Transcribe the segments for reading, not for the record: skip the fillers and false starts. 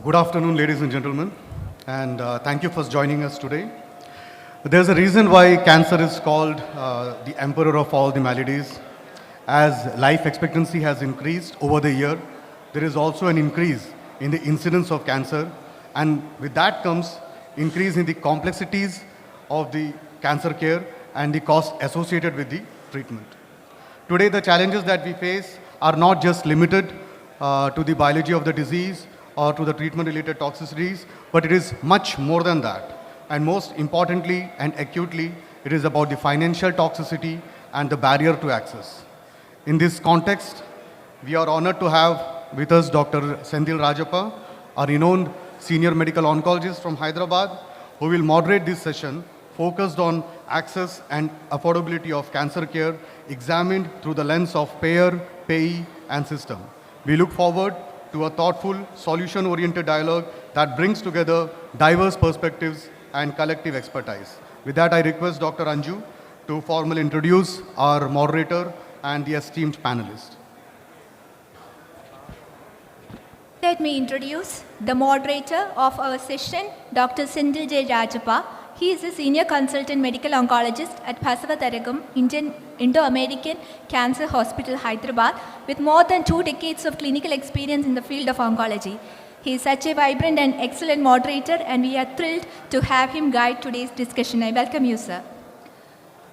Good afternoon, ladies and gentlemen, and thank you for joining us today. There's a reason why cancer is called the emperor of all the maladies. As life expectancy has increased over the year, there is also an increase in the incidence of cancer, and with that comes increase in the complexities of the cancer care and the cost associated with the treatment. Today, the challenges that we face are not just limited to the biology of the disease or to the treatment-related toxicities, but it is much more than that. And most importantly and acutely, it is about the financial toxicity and the barrier to access. In this context, we are honored to have with us Dr. Senthil Rajappa, a renowned senior medical oncologist from Hyderabad, who will moderate this session focused on access and affordability of cancer care examined through the lens of payer, payee, and system. We look forward to a thoughtful, solution-oriented dialogue that brings together diverse perspectives and collective expertise. With that, I request Dr. Anju to formally introduce our moderator and the esteemed panelists. Let me introduce the moderator of our session, Dr. Senthil J. Rajappa. He is a senior consultant medical oncologist at Pasavataragam Indo-American Cancer Hospital, Hyderabad, with more than 2 decades of clinical experience in the field of oncology. He is such a vibrant and excellent moderator, and we are thrilled to have him guide today's discussion. I welcome you, sir.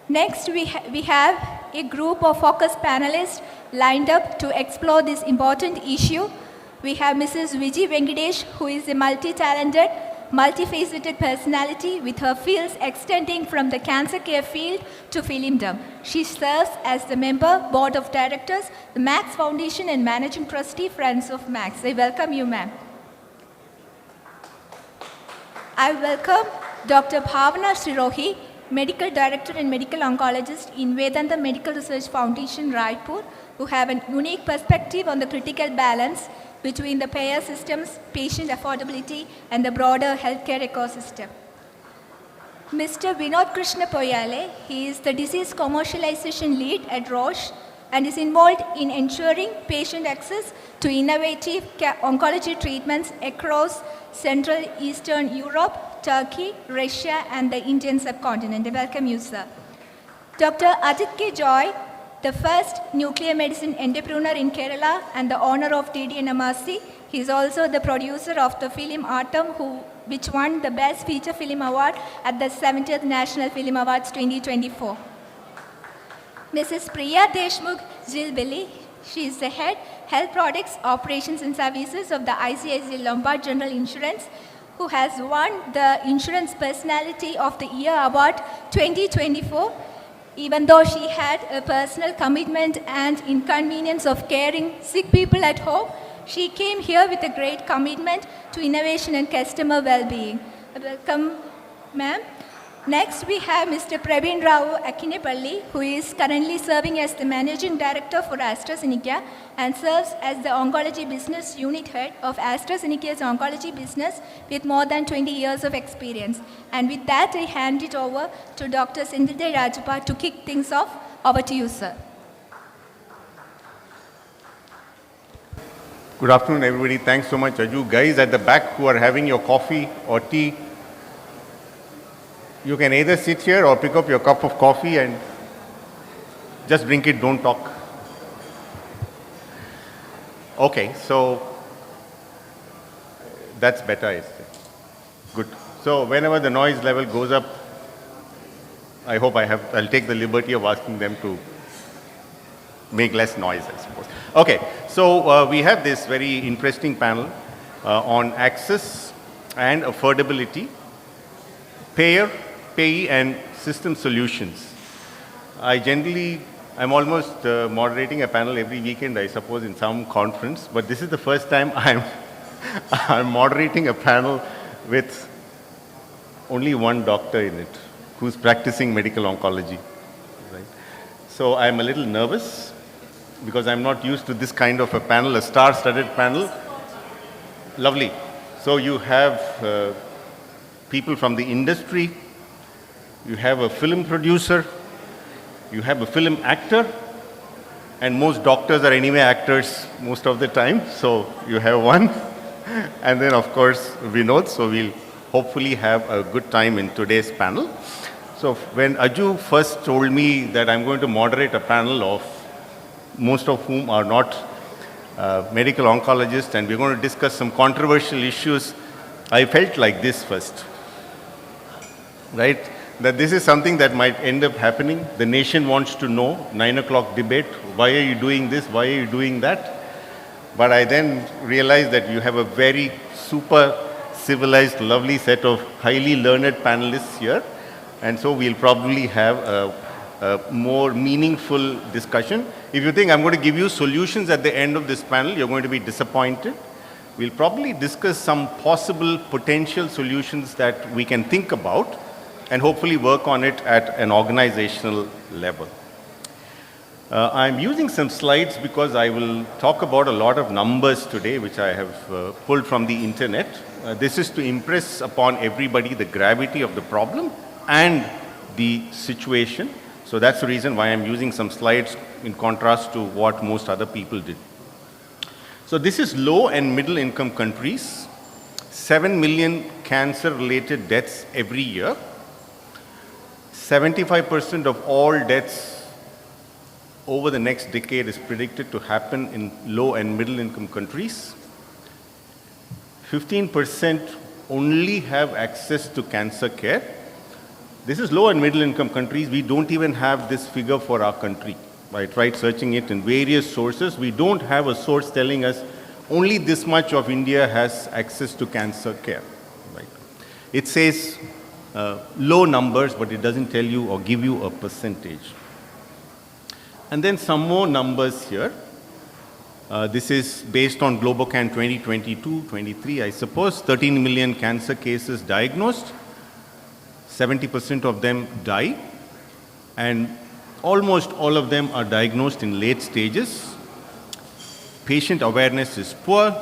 Next, we have a group of focus panelists lined up to explore this important issue. We have Mrs. Vijay Venkatesh, who is a multi-talented, multifaceted personality with her fields extending from the cancer care field to filmdom. She serves as the member, board of directors, the Max Foundation, and managing trustee, Friends of Max. I welcome you, ma'am. I welcome Dr. Bhavana Sirohi, medical director and medical oncologist in Vedanta Medical Research Foundation, Raipur, who have a unique perspective on the critical balance between the payer systems, patient affordability, and the broader healthcare ecosystem. Mr. Vinod Krishna Poyale, he is the disease commercialization lead at Roche and is involved in ensuring patient access to innovative oncology treatments across Central Eastern Europe, Turkey, Russia, and the Indian subcontinent. I welcome you, sir. Dr. Aditya Joy, the first nuclear medicine entrepreneur in Kerala and the owner of TDNMRC. He is also the producer of the film Atom, which won the Best Feature Film Award at the 70th National Film Awards 2024. Mrs. Priya Deshmukh Jilbili, she is the head Health Products, Operations and Services of the ICICI Lombard General Insurance, who has won the Insurance Personality of the Year Award 2024. Even though she had a personal commitment and inconvenience of caring sick people at home, she came here with a great commitment to innovation and customer well-being. Welcome, ma'am. Next, we have Mr. Praveen Rao Akinepalli, who is currently serving as the Managing Director for AstraZeneca and serves as the Oncology Business Unit Head of AstraZeneca's Oncology Business with more than 20 years of experience. And with that, I hand it over to Dr. Senthil Rajappa to kick things off. Over to you, sir. Good afternoon, everybody. Thanks so much, Aju. Guys at the back who are having your coffee or tea, you can either sit here or pick up your cup of coffee and just drink it, don't talk. Okay, so that's better, I say. Good. So whenever the noise level goes up, I hope I'll take the liberty of asking them to make less noise, I suppose. Okay, so we have this very interesting panel on access and affordability, payer, payee, and system solutions. I'm almost moderating a panel every weekend, I suppose, in some conference, but this is the first time I'm moderating a panel with only one doctor in it who's practicing medical oncology. Right? So I'm a little nervous because I'm not used to this kind of a panel, a star-studded panel. Lovely. So you have people from the industry, you have a film producer, you have a film actor, and most doctors are anyway actors most of the time, so you have one. and then of course Vinod. So we'll hopefully have a good time in today's panel. So when Aju first told me that I'm going to moderate a panel of most of whom are not medical oncologists, and we're going to discuss some controversial issues, I felt like this first, right? That this is something that might end up happening. The nation wants to know, 9 o'clock debate, why are you doing this, why are you doing that? But I then realized that you have a very super civilized, lovely set of highly learned panelists here. And so we'll probably have a more meaningful discussion. If you think I'm going to give you solutions at the end of this panel, you're going to be disappointed. We'll probably discuss some possible potential solutions that we can think about and hopefully work on it at an organizational level. I'm using some slides because I will talk about a lot of numbers today, which I have pulled from the internet. This is to impress upon everybody the gravity of the problem and the situation. So that's the reason why I'm using some slides in contrast to what most other people did. So this is low and middle income countries. 7 million cancer-related deaths every year. 75% of all deaths over the next decade is predicted to happen in low and middle income countries. 15% only have access to cancer care. This is low and middle income countries. We don't even have this figure for our country. I tried searching it in various sources. We don't have a source telling us only this much of India has access to cancer care. Right? It says low numbers, but it doesn't tell you or give you a percentage. And then some more numbers here. This is based on Globocan 2022-23, I suppose. 13 million cancer cases diagnosed. 70% of them die. And almost all of them are diagnosed in late stages. Patient awareness is poor.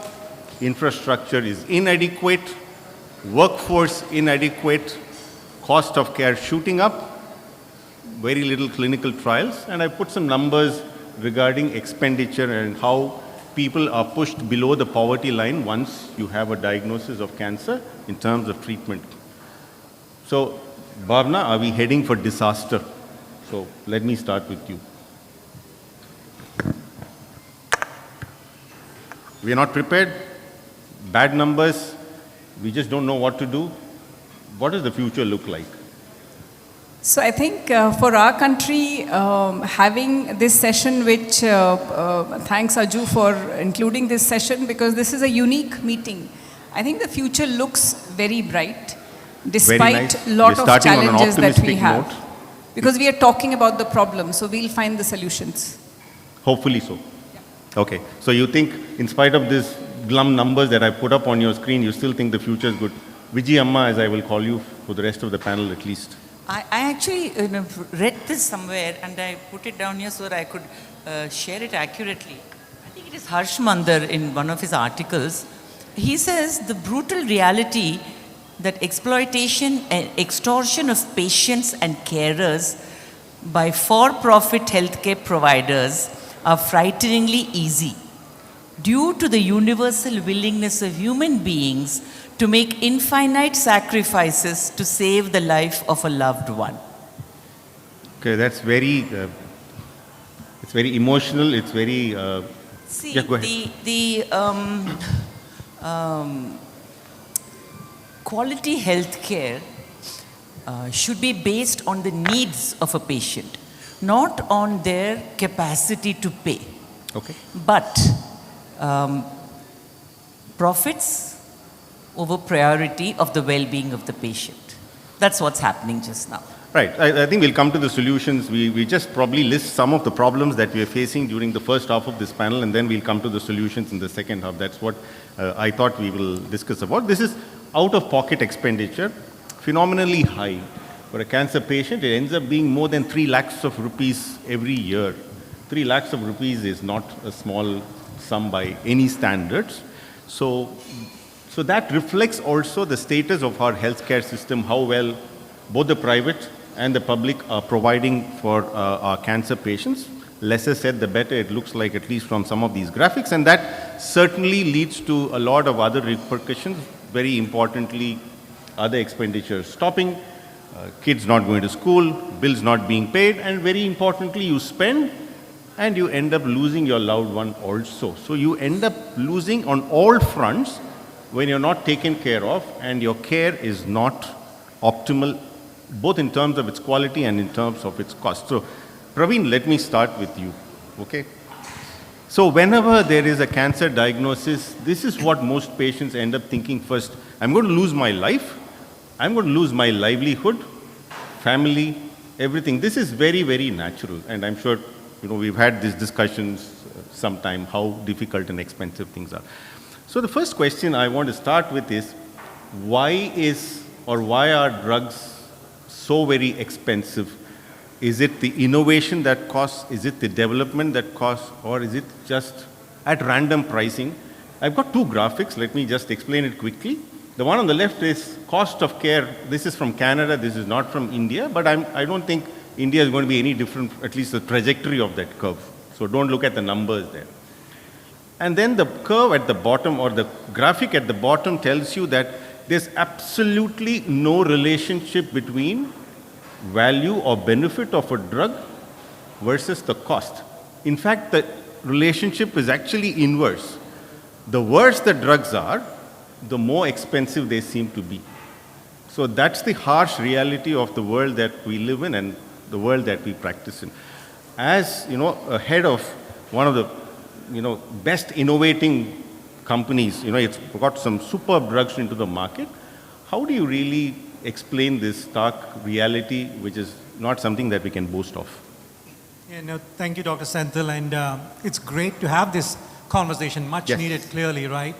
Infrastructure is inadequate. Workforce inadequate. Cost of care shooting up. Very little clinical trials, and I put some numbers regarding expenditure and how people are pushed below the poverty line once you have a diagnosis of cancer in terms of treatment. So, Bhavna, are we heading for disaster? So, let me start with you. We are not prepared, bad numbers, we just don't know what to do. What does the future look like? So I think for our country, having this session, which thanks Aju for including this session, because this is a unique meeting. I think the future looks very bright, despite a lot of challenges that we have. Note. Because we are talking about the problem, so we'll find the solutions. Hopefully so. Yeah. Okay, so you think, in spite of these glum numbers that I put up on your screen, you still think the future is good. Vijay Amma, as I will call you for the rest of the panel at least. I actually read this somewhere and I put it down here so that I could share it accurately. I think it is Harsh Mandar in one of his articles. He says the brutal reality that exploitation and extortion of patients and carers by for-profit healthcare providers are frighteningly easy due to the universal willingness of human beings to make infinite sacrifices to save the life of a loved one. Okay, that's very, it's very emotional, it's very... See, yeah, go ahead. the quality health care should be based on the needs of a patient, not on their capacity to pay. Okay. But profits over priority of the well-being of the patient. That's what's happening just now. Right. I think we'll come to the solutions. We just probably list some of the problems that we are facing during the first half of this panel, and then we'll come to the solutions in the second half. That's what I thought we will discuss about. This is out-of-pocket expenditure, phenomenally high. For a cancer patient, it ends up being more than 3 lakhs of rupees every year. 3 lakhs of rupees is not a small sum by any standards. So that reflects also the status of our healthcare system, how well both the private and the public are providing for our cancer patients. lesser said, the better it looks like, at least from some of these graphics. And that certainly leads to a lot of other repercussions. Very importantly, other expenditures stopping, kids not going to school, bills not being paid, and very importantly, you spend and you end up losing your loved one also. So you end up losing on all fronts when you're not taken care of and your care is not optimal, both in terms of its quality and in terms of its cost. So Praveen, let me start with you, okay? So whenever there is a cancer diagnosis, this is what most patients end up thinking first. I'm going to lose my life, I'm going to lose my livelihood, family, everything. This is very, very natural. And I'm sure, we've had these discussions sometime, how difficult and expensive things are. So the first question I want to start with is, why are drugs so very expensive? Is it the innovation that costs? Is it the development that costs? Or is it just at random pricing? I've got two graphics. Let me just explain it quickly. The one on the left is cost of care. This is from Canada. This is not from India. But I don't think India is going to be any different, at least the trajectory of that curve. So don't look at the numbers there. And then the curve at the bottom, or the graphic at the bottom, tells you that there's absolutely no relationship between value or benefit of a drug versus the cost. In fact, the relationship is actually inverse. The worse the drugs are, the more expensive they seem to be. So that's the harsh reality of the world that we live in and the world that we practice in. As a head of one of the best innovating companies, it's got some superb drugs into the market. How do you really explain this stark reality, which is not something that we can boast of? Thank you, Dr. Senthil, and it's great to have this conversation, much needed, clearly, right?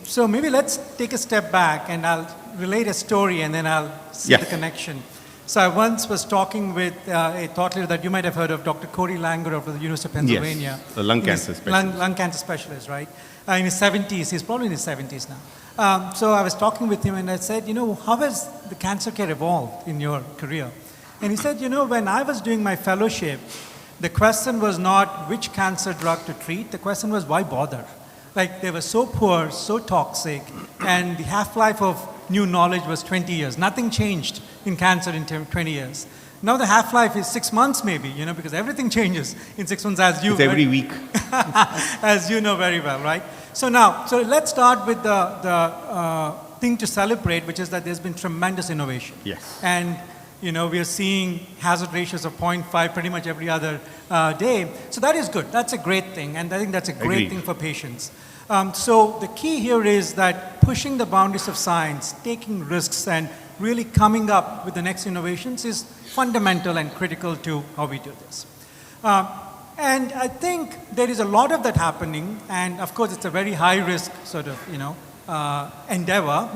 So maybe let's take a step back, and I'll relate a story, and then I'll see the connection. So I once was talking with a thought leader that you might have heard of, Dr. Corey Langer of the University of Pennsylvania. Yes, a lung cancer specialist. Lung cancer specialist, right? In his 70s, he's probably in his 70s now. So I was talking with him and I said, how has the cancer care evolved in your career? And he said, when I was doing my fellowship, the question was not which cancer drug to treat, the question was why bother? Like, they were so poor, so toxic, and the half-life of new knowledge was 20 years. Nothing changed in cancer in 20 years. Now the half-life is 6 months maybe, because everything changes in 6 months, as you... It's every week. As you know very well, right? So let's start with the thing to celebrate, which is that there's been tremendous innovation. Yes. And, we are seeing hazard ratios of 0.5 pretty much every other day. So that is good. That's a great thing. And I think that's a great thing for patients. So the key here is that pushing the boundaries of science, taking risks, and really coming up with the next innovations is fundamental and critical to how we do this. And I think there is a lot of that happening, and of course it's a very high risk sort of, endeavor.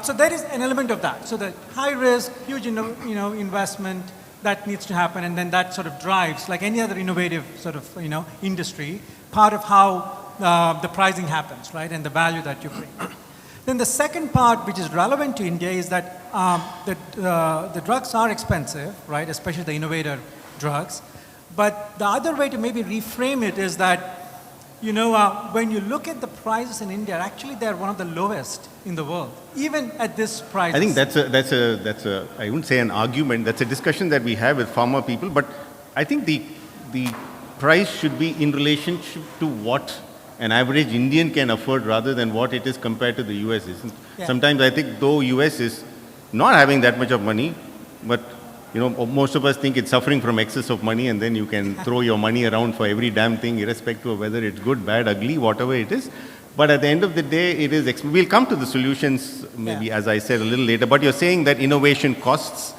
So there is an element of that. So the high risk, huge, investment, that needs to happen, and then that sort of drives, like any other innovative sort of, industry, part of how the pricing happens, right, and the value that you bring. Then the second part, which is relevant to India, is that the drugs are expensive, right, especially the innovator drugs. But the other way to maybe reframe it is that, when you look at the prices in India, actually they're one of the lowest in the world, even at this price. I think that's a I wouldn't say an argument, that's a discussion that we have with pharma people, but I think the price should be in relationship to what an average Indian can afford rather than what it is compared to the US is. Yeah. Sometimes I think though US is not having that much of money, but most of us think it's suffering from excess of money, and then you can throw your money around for every damn thing, irrespective of whether it's good, bad, ugly, whatever it is. But at the end of the day, it is, we'll come to the solutions maybe, as I said, a little later. But you're saying that innovation costs,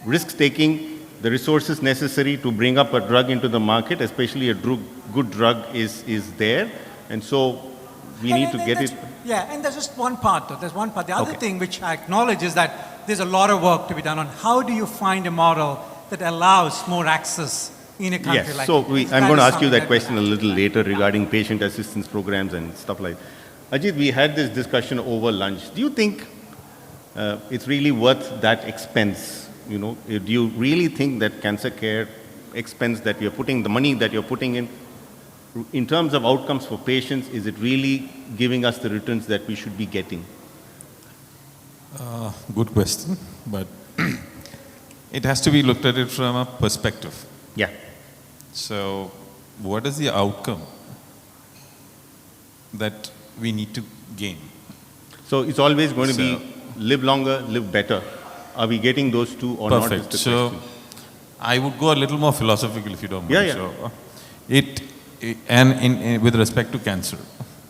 risk-taking, the resources necessary to bring up a drug into the market, especially a good drug, is there. And so we need to get it. Yeah, and there's just one part though. There's one part. The other thing which I acknowledge is that there's a lot of work to be done on how do you find a model that allows more access in a country like so India. I'm going to ask you that question a little later regarding patient assistance programs and stuff like that. Ajit, we had this discussion over lunch. Do you think it's really worth that expense? Do you really think that cancer care expense that you're putting, the money that you're putting in terms of outcomes for patients, is it really giving us the returns that we should be getting? Good question, but it has to be looked at it from a perspective. Yeah. So, what is the outcome that we need to gain? So it's always going to be live longer, live better. Are we getting those two or not? Perfect. Is the So, question. I would go a little more philosophical if you don't mind. Yeah, yeah. So, and with respect to cancer.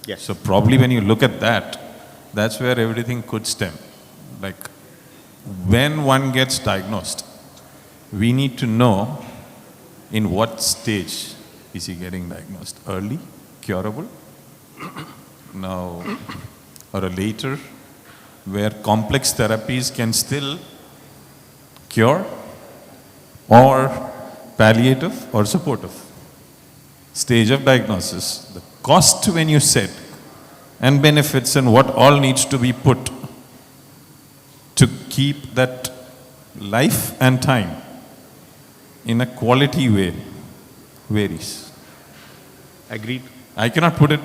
Yes. So probably when you look at that, that's where everything could stem. Like when one gets diagnosed, we need to know in what stage is he getting diagnosed. Early, curable, now, or a later, where complex therapies can still cure, or palliative or supportive. Stage of diagnosis, the cost when you said, and benefits and what all needs to be put to keep that life and time in a quality way varies. Agreed. I cannot put it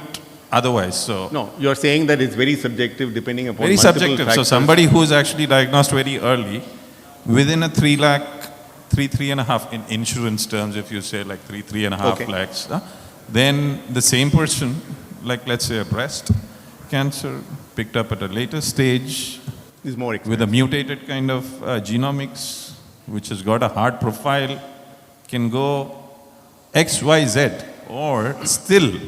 otherwise. So No, you're saying that it's very subjective depending upon very multiple subjective. So factors. somebody who is actually diagnosed very early, within a 3 and a half in insurance terms, if you say like 3.5 Okay. lakhs, then the same person, like let's say a breast cancer, picked up at a later stage is more expensive. with a mutated kind of genomics, which has got a hard profile, can go X, Y, Z, or still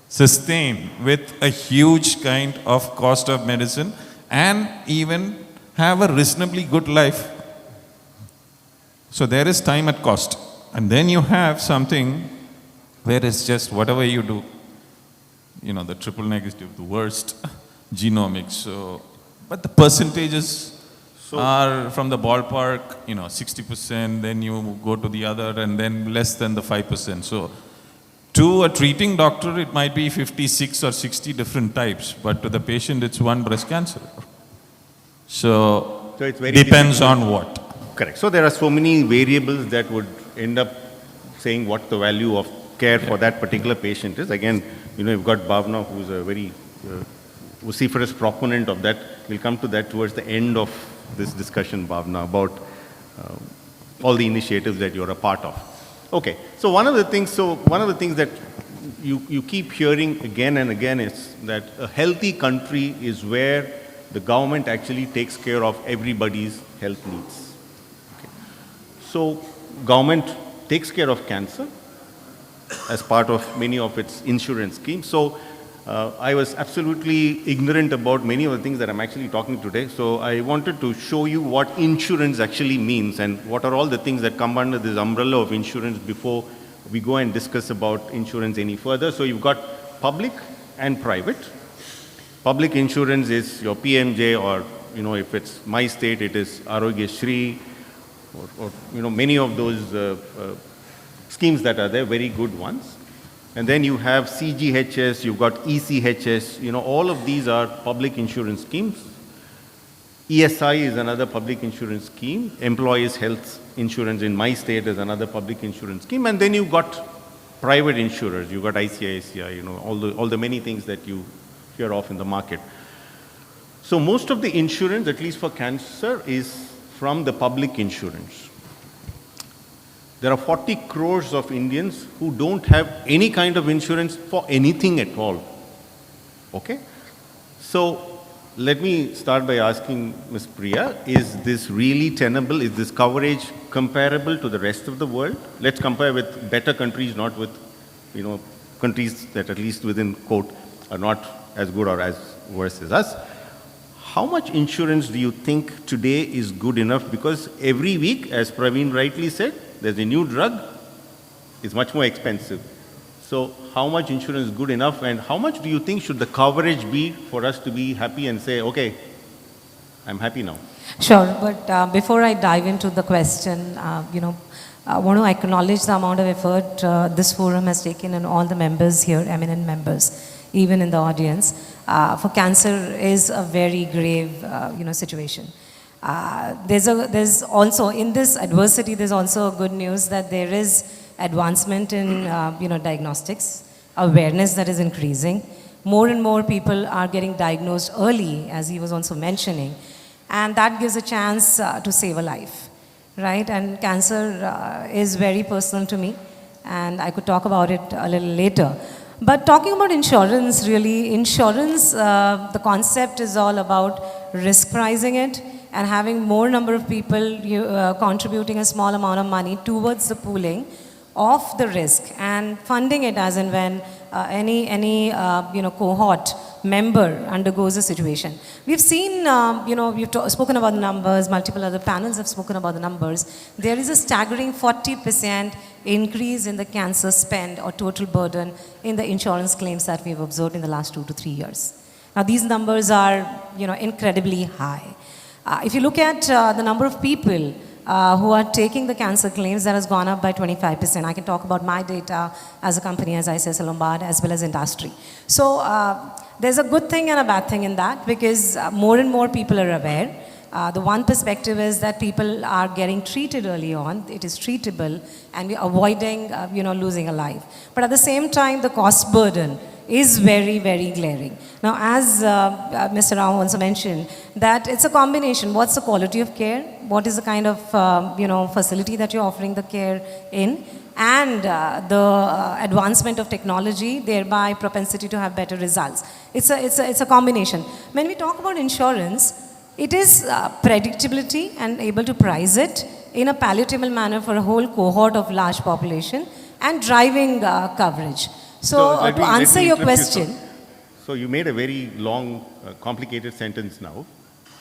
sustain with a huge kind of cost of medicine and even have a reasonably good life. So there is time at cost. And then you have something where it's just whatever you do, you know, the triple negative, the worst genomics. So, but the percentages are from the ballpark, 60%, then you go to the other and then less than the 5%. So to a treating doctor, it might be 56 or 60 different types, but to the patient, it's one breast cancer. So it's very depends difficult. on what. Correct. So there are so many variables that would end up saying what the value of care for that particular patient is. Again, you've got Bhavna, who's a very vociferous proponent of that. We'll come to that towards the end of this discussion, Bhavna, about all the initiatives that you're a part of. Okay. So one of the things that you keep hearing again and again is that a healthy country is where the government actually takes care of everybody's health needs. So government takes care of cancer as part of many of its insurance schemes. So I was absolutely ignorant about many of the things that I'm actually talking today. So I wanted to show you what insurance actually means and what are all the things that come under this umbrella of insurance before we go and discuss about insurance any further. So you've got public and private. Public insurance is your PMJ, or if it's my state, it is Arogya Shri, or many of those schemes that are there, very good ones. And then you have CGHS, you've got ECHS, all of these are public insurance schemes. ESI is another public insurance scheme. Employees Health Insurance in my state is another public insurance scheme. And then you've got private insurers, you've got ICICI, all the many things that you hear of in the market. So most of the insurance, at least for cancer, is from the public insurance. There are 40 crores of Indians who don't have any kind of insurance for anything at all. Okay? So let me start by asking Ms. Priya, is this really tenable? Is this coverage comparable to the rest of the world? Let's compare with better countries, not with, countries that at least within quote are not as good or as worse as us. How much insurance do you think today is good enough? Because every week, as Praveen rightly said, there's a new drug. It's much more expensive. So how much insurance is good enough, and how much do you think should the coverage be for us to be happy and say, okay, I'm happy now? Sure, but before I dive into the question, I want to acknowledge the amount of effort this forum has taken, and all the members here, eminent members, even in the audience. For cancer is a very grave, situation. There's also, in this adversity, there's also good news that there is advancement in, diagnostics, awareness that is increasing. More and more people are getting diagnosed early, as he was also mentioning, and that gives a chance to save a life, right? And cancer is very personal to me, and I could talk about it a little later. But talking about insurance, really, insurance, the concept is all about risk pricing it and having more number of people contributing a small amount of money towards the pooling of the risk and funding it as and when any cohort member undergoes a situation. We've seen, we've spoken about the numbers, multiple other panels have spoken about the numbers. There is a staggering 40% increase in the cancer spend or total burden in the insurance claims that we've observed in the last 2 to 3 years. Now these numbers are, incredibly high. If you look at the number of people who are taking the cancer claims, that has gone up by 25%. I can talk about my data as a company, as ICICI Lombard, as well as industry. So there's a good thing and a bad thing in that, because more and more people are aware. The one perspective is that people are getting treated early on. It is treatable, and we're avoiding, losing a life. But at the same time, the cost burden is very, very glaring. Now, as Mr. Rao also mentioned, that it's a combination. What's the quality of care? What is the kind of, facility that you're offering the care in? And the advancement of technology, thereby propensity to have better results. It's a combination. When we talk about insurance, it is predictability and able to price it in a palatable manner for a whole cohort of large population and driving coverage. So to answer your question. So you made a very long, complicated sentence now.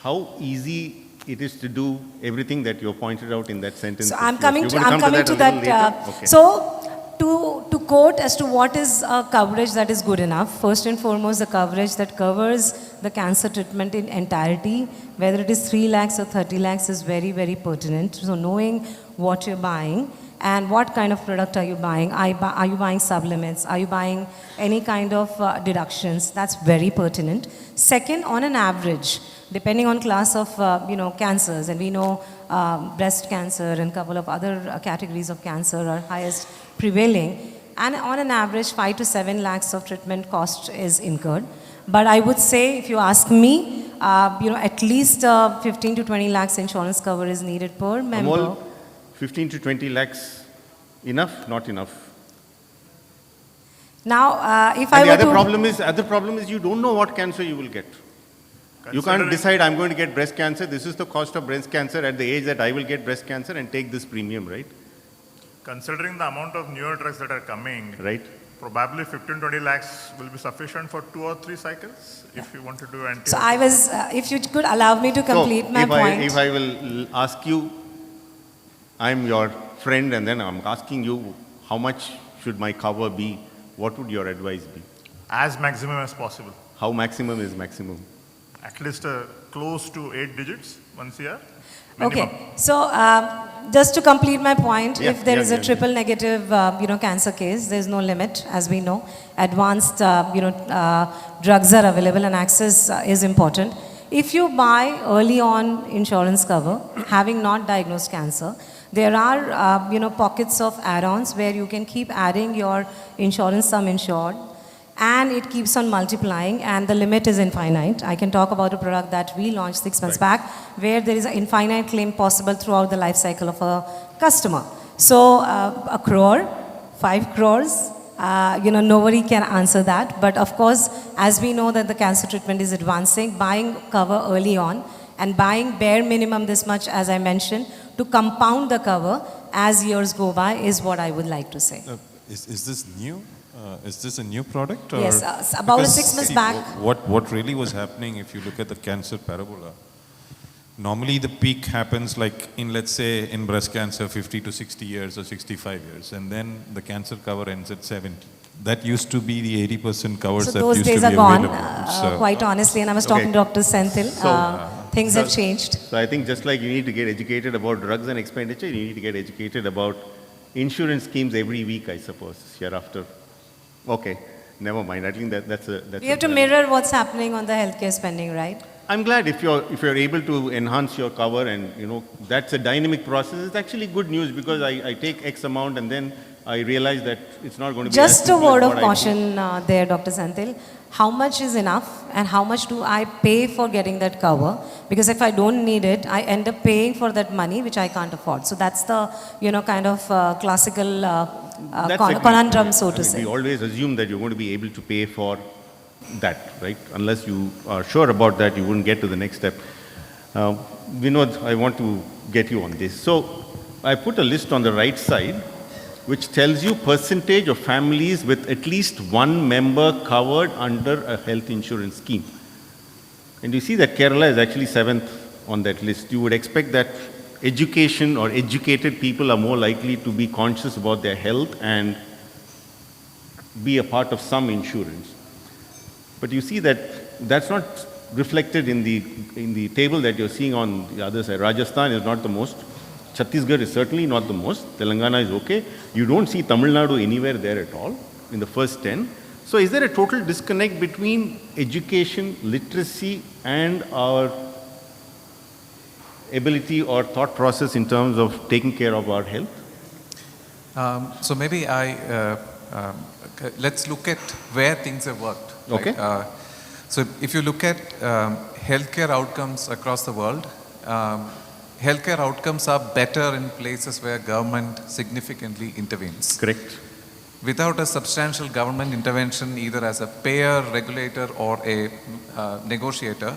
How easy it is to do everything that you pointed out in that sentence? So I'm coming to that. Okay. So to quote as to what is a coverage that is good enough, first and foremost, the coverage that covers the cancer treatment in entirety, whether it is 3 lakhs or 30 lakhs, is very, very pertinent. So knowing what you're buying and what kind of product are you buying. Are you buying sublimits? Are you buying any kind of deductions? That's very pertinent. Second, on an average, depending on class of cancers, and we know breast cancer and a couple of other categories of cancer are highest prevailing, and on an average 5 to 7 lakhs of treatment cost is incurred. But I would say, if you ask me, at least 15 to 20 lakhs insurance cover is needed per member. Amol, 15 to 20 lakhs, enough, not enough? Now, if and I the were other problem is you don't know what cancer you will get. You can't decide, I'm going to get breast cancer, this is the cost of breast cancer at the age that I will get breast cancer, and take this premium, right? Considering the amount of newer drugs that are coming, right, probably 15-20 lakhs will be sufficient for 2 or 3 cycles if you want to do anti. So I was, if you could allow me to complete my point. If I will ask you, I'm your friend, and then I'm asking you, how much should my cover be? What would your advice be? As maximum as possible. How maximum is maximum? At least close to 8 digits, 1 CR. Minimum. Okay, so just to complete my point, if there is a triple negative, cancer case, there is no limit, as we know. Advanced, drugs are available, and access is important. If you buy early on insurance cover, having not diagnosed cancer, there are, pockets of add-ons where you can keep adding your insurance sum insured, and it keeps on multiplying, and the limit is infinite. I can talk about a product that we launched 6 months back, where there is an infinite claim possible throughout the life cycle of a customer. So 1 crore, 5 crores, nobody can answer that. But of course, as we know that the cancer treatment is advancing, buying cover early on and buying bare minimum this much, as I mentioned, to compound the cover as years go by is what I would like to say. Is this new? Is this a new product? Or yes, about 6 months back. What really was happening, if you look at the cancer parabola, normally the peak happens like in, let's say, in breast cancer, 50 to 60 years or 65 years, and then the cancer cover ends at 70. That used to be the 80% covers so that those used days to be are available. gone, quite honestly, and I was talking to Dr. Senthil. Things have changed. So I think just like you need to get educated about drugs and expenditure, you need to get educated about insurance schemes every week, I suppose, hereafter. Okay, never mind. I think that's we have to mirror what's happening on the healthcare spending, right? I'm glad if you're able to enhance your cover, and that's a dynamic process. It's actually good news, because I take X amount and then I realize that it's not going to be as Just a simple as word of what I caution there, Dr. Senthil. How much is enough and how much do I pay for getting that cover? Because if I don't need it, I end up paying for that money which I can't afford. So that's the, kind of classical That's agreed. conundrum, so I to mean, say. we always assume that you're going to be able to pay for that, right? Unless you are sure about that, you wouldn't get to the next step. Vinod, I want to get you on this. So I put a list on the right side, which tells you percentage of families with at least one member covered under a health insurance scheme. And you see that Kerala is actually 7th on that list. You would expect that education or educated people are more likely to be conscious about their health and be a part of some insurance. But you see that that's not reflected in the table that you're seeing on the other side. Rajasthan is not the most. Chhattisgarh is certainly not the most. Telangana is okay. You don't see Tamil Nadu anywhere there at all in the first 10. So is there a total disconnect between education, literacy, and our ability or thought process in terms of taking care of our health? So maybe let's look at where things have worked. Okay. Right? So if you look at healthcare outcomes across the world, healthcare outcomes are better in places where government significantly intervenes. Correct. Without a substantial government intervention, either as a payer, regulator, or a negotiator,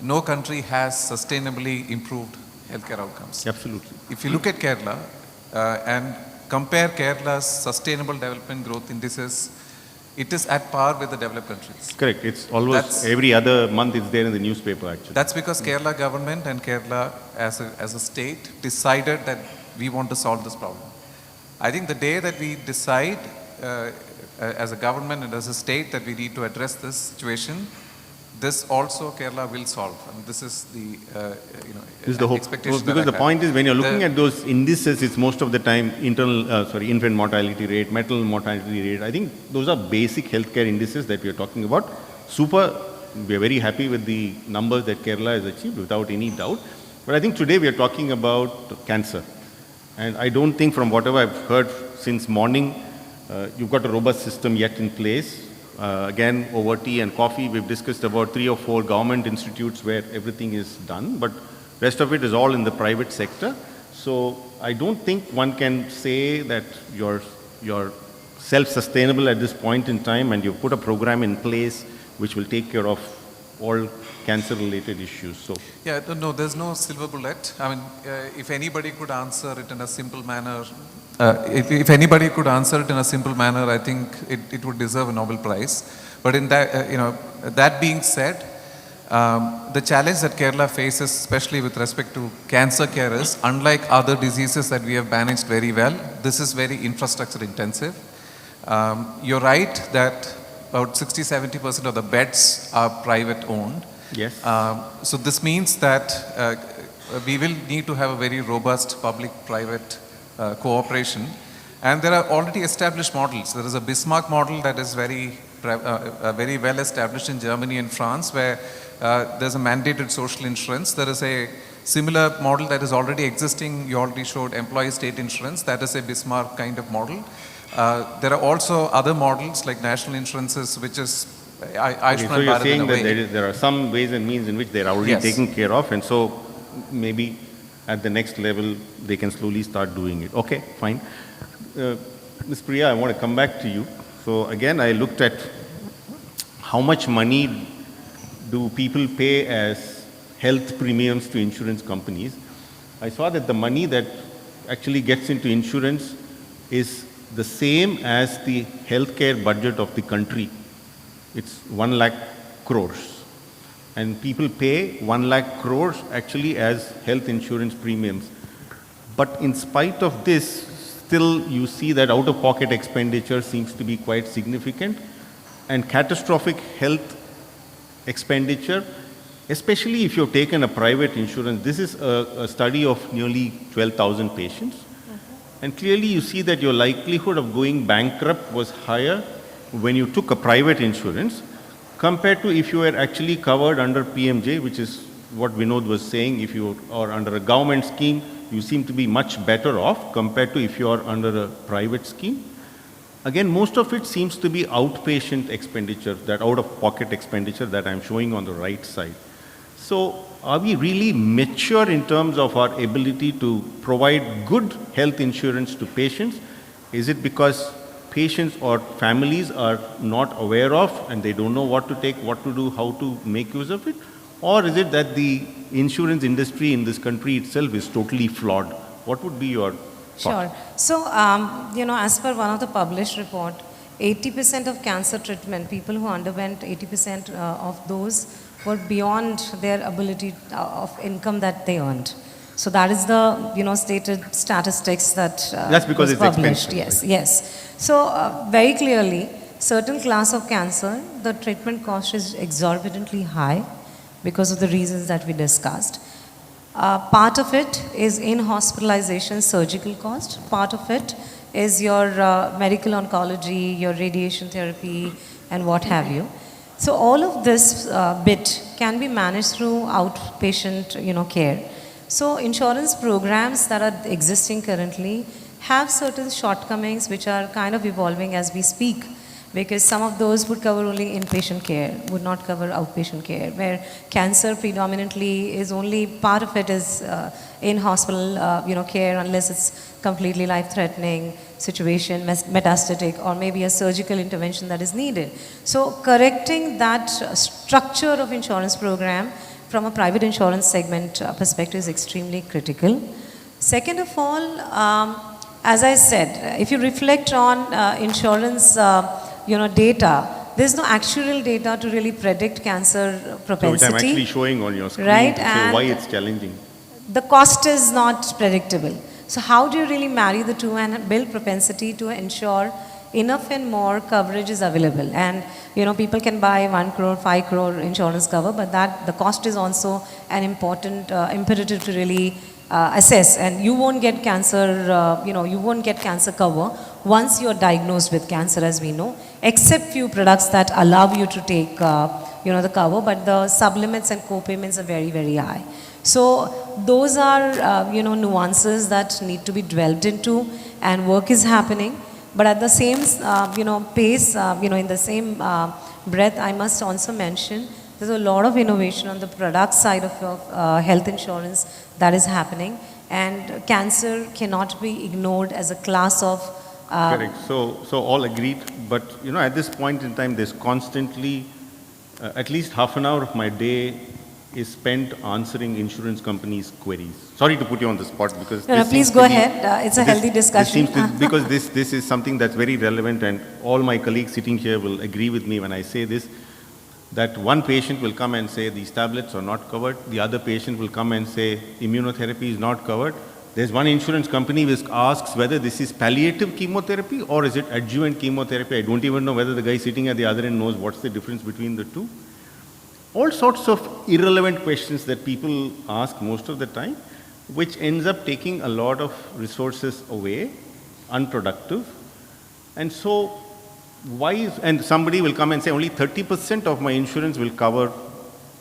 no country has sustainably improved healthcare outcomes. Absolutely. If you look at Kerala and compare Kerala's sustainable development growth indices, it is at par with the developed countries. Correct. It's almost every other month it's there in the newspaper, actually. That's because Kerala government and Kerala as a state decided that we want to solve this problem. I think the day that we decide as a government and as a state that we need to address this situation, this also Kerala will solve. And this is the This is the hope. expectation. Because the point is, when you're looking at those indices, it's most of the time infant mortality rate, maternal mortality rate. I think those are basic healthcare indices that we are talking about. We are very happy with the numbers that Kerala has achieved, without any doubt. But I think today we are talking about cancer. And I don't think, from whatever I've heard since morning, you've got a robust system yet in place. Again, over tea and coffee, we've discussed about 3 or 4 government institutes where everything is done, but rest of it is all in the private sector. So I don't think one can say that you're self-sustainable at this point in time, and you've put a program in place which will take care of all cancer-related issues. So yeah, no, there's no silver bullet. I mean, if anybody could answer it in a simple manner, if anybody could answer it in a simple manner, I think it would deserve a Nobel Prize. But in that, that being said, the challenge that Kerala faces, especially with respect to cancer care, is unlike other diseases that we have managed very well, this is very infrastructure intensive. You're right that about 60-70% of the beds are private owned. yes. So this means that we will need to have a very robust public-private cooperation. And there are already established models. There is a Bismarck model that is very well established in Germany and France, where there's a mandated social insurance. There is a similar model that is already existing. You already showed employee state insurance. That is a Bismarck kind of model. There are also other models like national insurances, which is So you're saying that there are some ways and means in which they're already taken care of, and so maybe at the next level they can slowly start doing it. Okay, fine. Ms. Priya, I want to come back to you. So again, I looked at how much money do people pay as health premiums to insurance companies. I saw that the money that actually gets into insurance is the same as the healthcare budget of the country. It's 1 lakh crores. And people pay 1 lakh crores actually as health insurance premiums. But in spite of this, still you see that out-of-pocket expenditure seems to be quite significant. And catastrophic health expenditure, especially if you've taken a private insurance, this is a study of nearly 12,000 patients. And clearly you see that your likelihood of going bankrupt was higher when you took a private insurance compared to if you were actually covered under PMJ, which is what Vinod was saying, if you are under a government scheme, you seem to be much better off compared to if you are under a private scheme. Again, most of it seems to be outpatient expenditure, that out-of-pocket expenditure that I'm showing on the right side. So are we really mature in terms of our ability to provide good health insurance to patients? Is it because patients or families are not aware of and they don't know what to take, what to do, how to make use of it? Or is it that the insurance industry in this country itself is totally flawed? What would be your thought? Sure. So, as per one of the published report, 80% of cancer treatment, people who underwent 80% of those were beyond their ability of income that they earned. So that is the, stated statistics that That's because was it's published. expensive. Yes, Right? yes. So very clearly, certain class of cancer, the treatment cost is exorbitantly high because of the reasons that we discussed. Part of it is in hospitalization, surgical cost. Part of it is your medical oncology, your radiation therapy, and what have you. So all of this bit can be managed through outpatient, care. So insurance programs that are existing currently have certain shortcomings which are kind of evolving as we speak, because some of those would cover only inpatient care, would not cover outpatient care, where cancer predominantly is only part of it is in hospital care, unless it's completely life-threatening situation, metastatic, or maybe a surgical intervention that is needed. So correcting that structure of insurance program from a private insurance segment perspective is extremely critical. Second of all, as I said, if you reflect on insurance data, there's no actual data to really predict cancer propensity. So which I'm actually showing on your screen, right? to show And why it's challenging. the cost is not predictable. So how do you really marry the two and build propensity to ensure enough and more coverage is available? And people can buy 1 crore, 5 crore insurance cover, but that the cost is also an important imperative to really assess. And you won't get cancer, you won't get cancer cover once you're diagnosed with cancer, as we know, except few products that allow you to take, the cover, but the sublimits and co-payments are very, very high. So those are, nuances that need to be delved into, and work is happening. But at the same, pace, in the same breath, I must also mention there's a lot of innovation on the product side of health insurance that is happening, and cancer cannot be ignored as a class of. Correct. So all agreed. But at this point in time, there's constantly at least half an hour of my day is spent answering insurance companies' queries. Sorry to put you on the spot, because No, please go ahead. It's a healthy discussion. Because this is something that's very relevant, and all my colleagues sitting here will agree with me when I say this, that one patient will come and say these tablets are not covered. The other patient will come and say immunotherapy is not covered. There's one insurance company which asks whether this is palliative chemotherapy or is it adjuvant chemotherapy. I don't even know whether the guy sitting at the other end knows what's the difference between the two. All sorts of irrelevant questions that people ask most of the time, which ends up taking a lot of resources away, unproductive. And so and somebody will come and say only 30% of my insurance will cover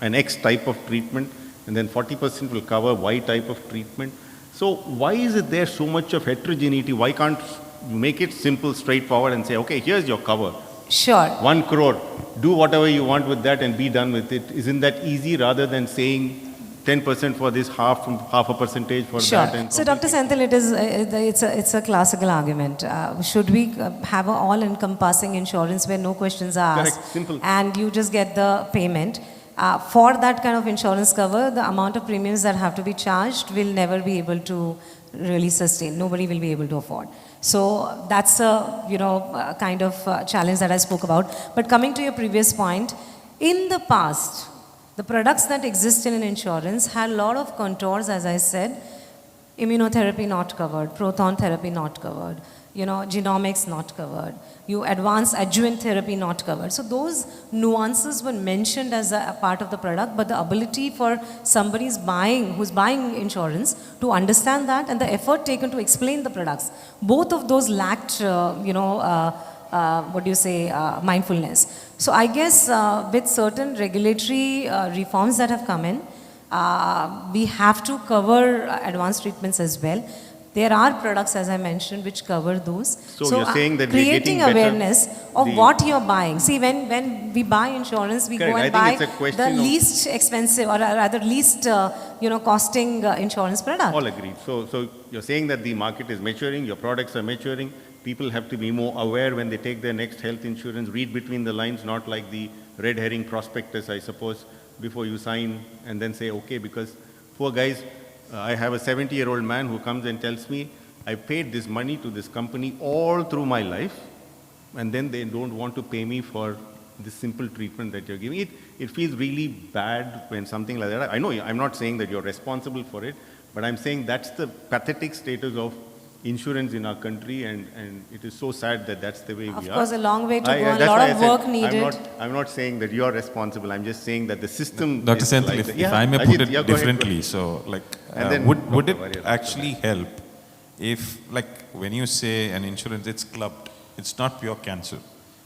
an X type of treatment, and then 40% will cover Y type of treatment. So why is it there so much of heterogeneity? Why can't you make it simple, straightforward, and say, okay, here's your cover. Sure. 1 crore, do whatever you want with that and be done with it. Isn't that easy, rather than saying 10% for this, half a percentage for sure. that? And so Dr. Senthil, it's a classical argument. Should we have an all-encompassing insurance where no questions are asked? Correct. Simple. And you just get the payment? For that kind of insurance cover, the amount of premiums that have to be charged will never be able to really sustain. Nobody will be able to afford. So that's a kind of challenge that I spoke about. But coming to your previous point, in the past, the products that existed in insurance had a lot of contours, as I said. Immunotherapy not covered, proton therapy not covered, genomics not covered, advanced adjuvant therapy not covered. So those nuances were mentioned as a part of the product, but the ability for somebody who's buying insurance to understand that, and the effort taken to explain the products, both of those lacked, mindfulness. So I guess with certain regulatory reforms that have come in, we have to cover advanced treatments as well. There are products, as I mentioned, which cover those. So you're saying that we're creating getting better awareness of the- what you're buying. See, when we buy insurance, we Correct. go I and think buy it's a question the of- least expensive, or rather least, costing insurance product. All agreed. So you're saying that the market is maturing, your products are maturing, people have to be more aware when they take their next health insurance, read between the lines, not like the red herring prospectus, I suppose, before you sign and then say, okay, because poor guys, I have a 70-year-old man who comes and tells me, I paid this money to this company all through my life, and then they don't want to pay me for this simple treatment that you're giving. It feels really bad when something like that. I know I'm not saying that you're responsible for it, but I'm saying that's the pathetic status of insurance in our country, and it is so sad that that's the way we are. Of course, a long way to go, and a that's lot why I of said, work needed. I'm not saying that you're responsible. I'm just saying that the system. Dr. is Senthil, like if, that. if I may Ajit, put it yeah, go ahead, differently, so like, And then would Dr. it Warrier. actually help if, like, when you say an insurance, it's clubbed, it's not pure cancer.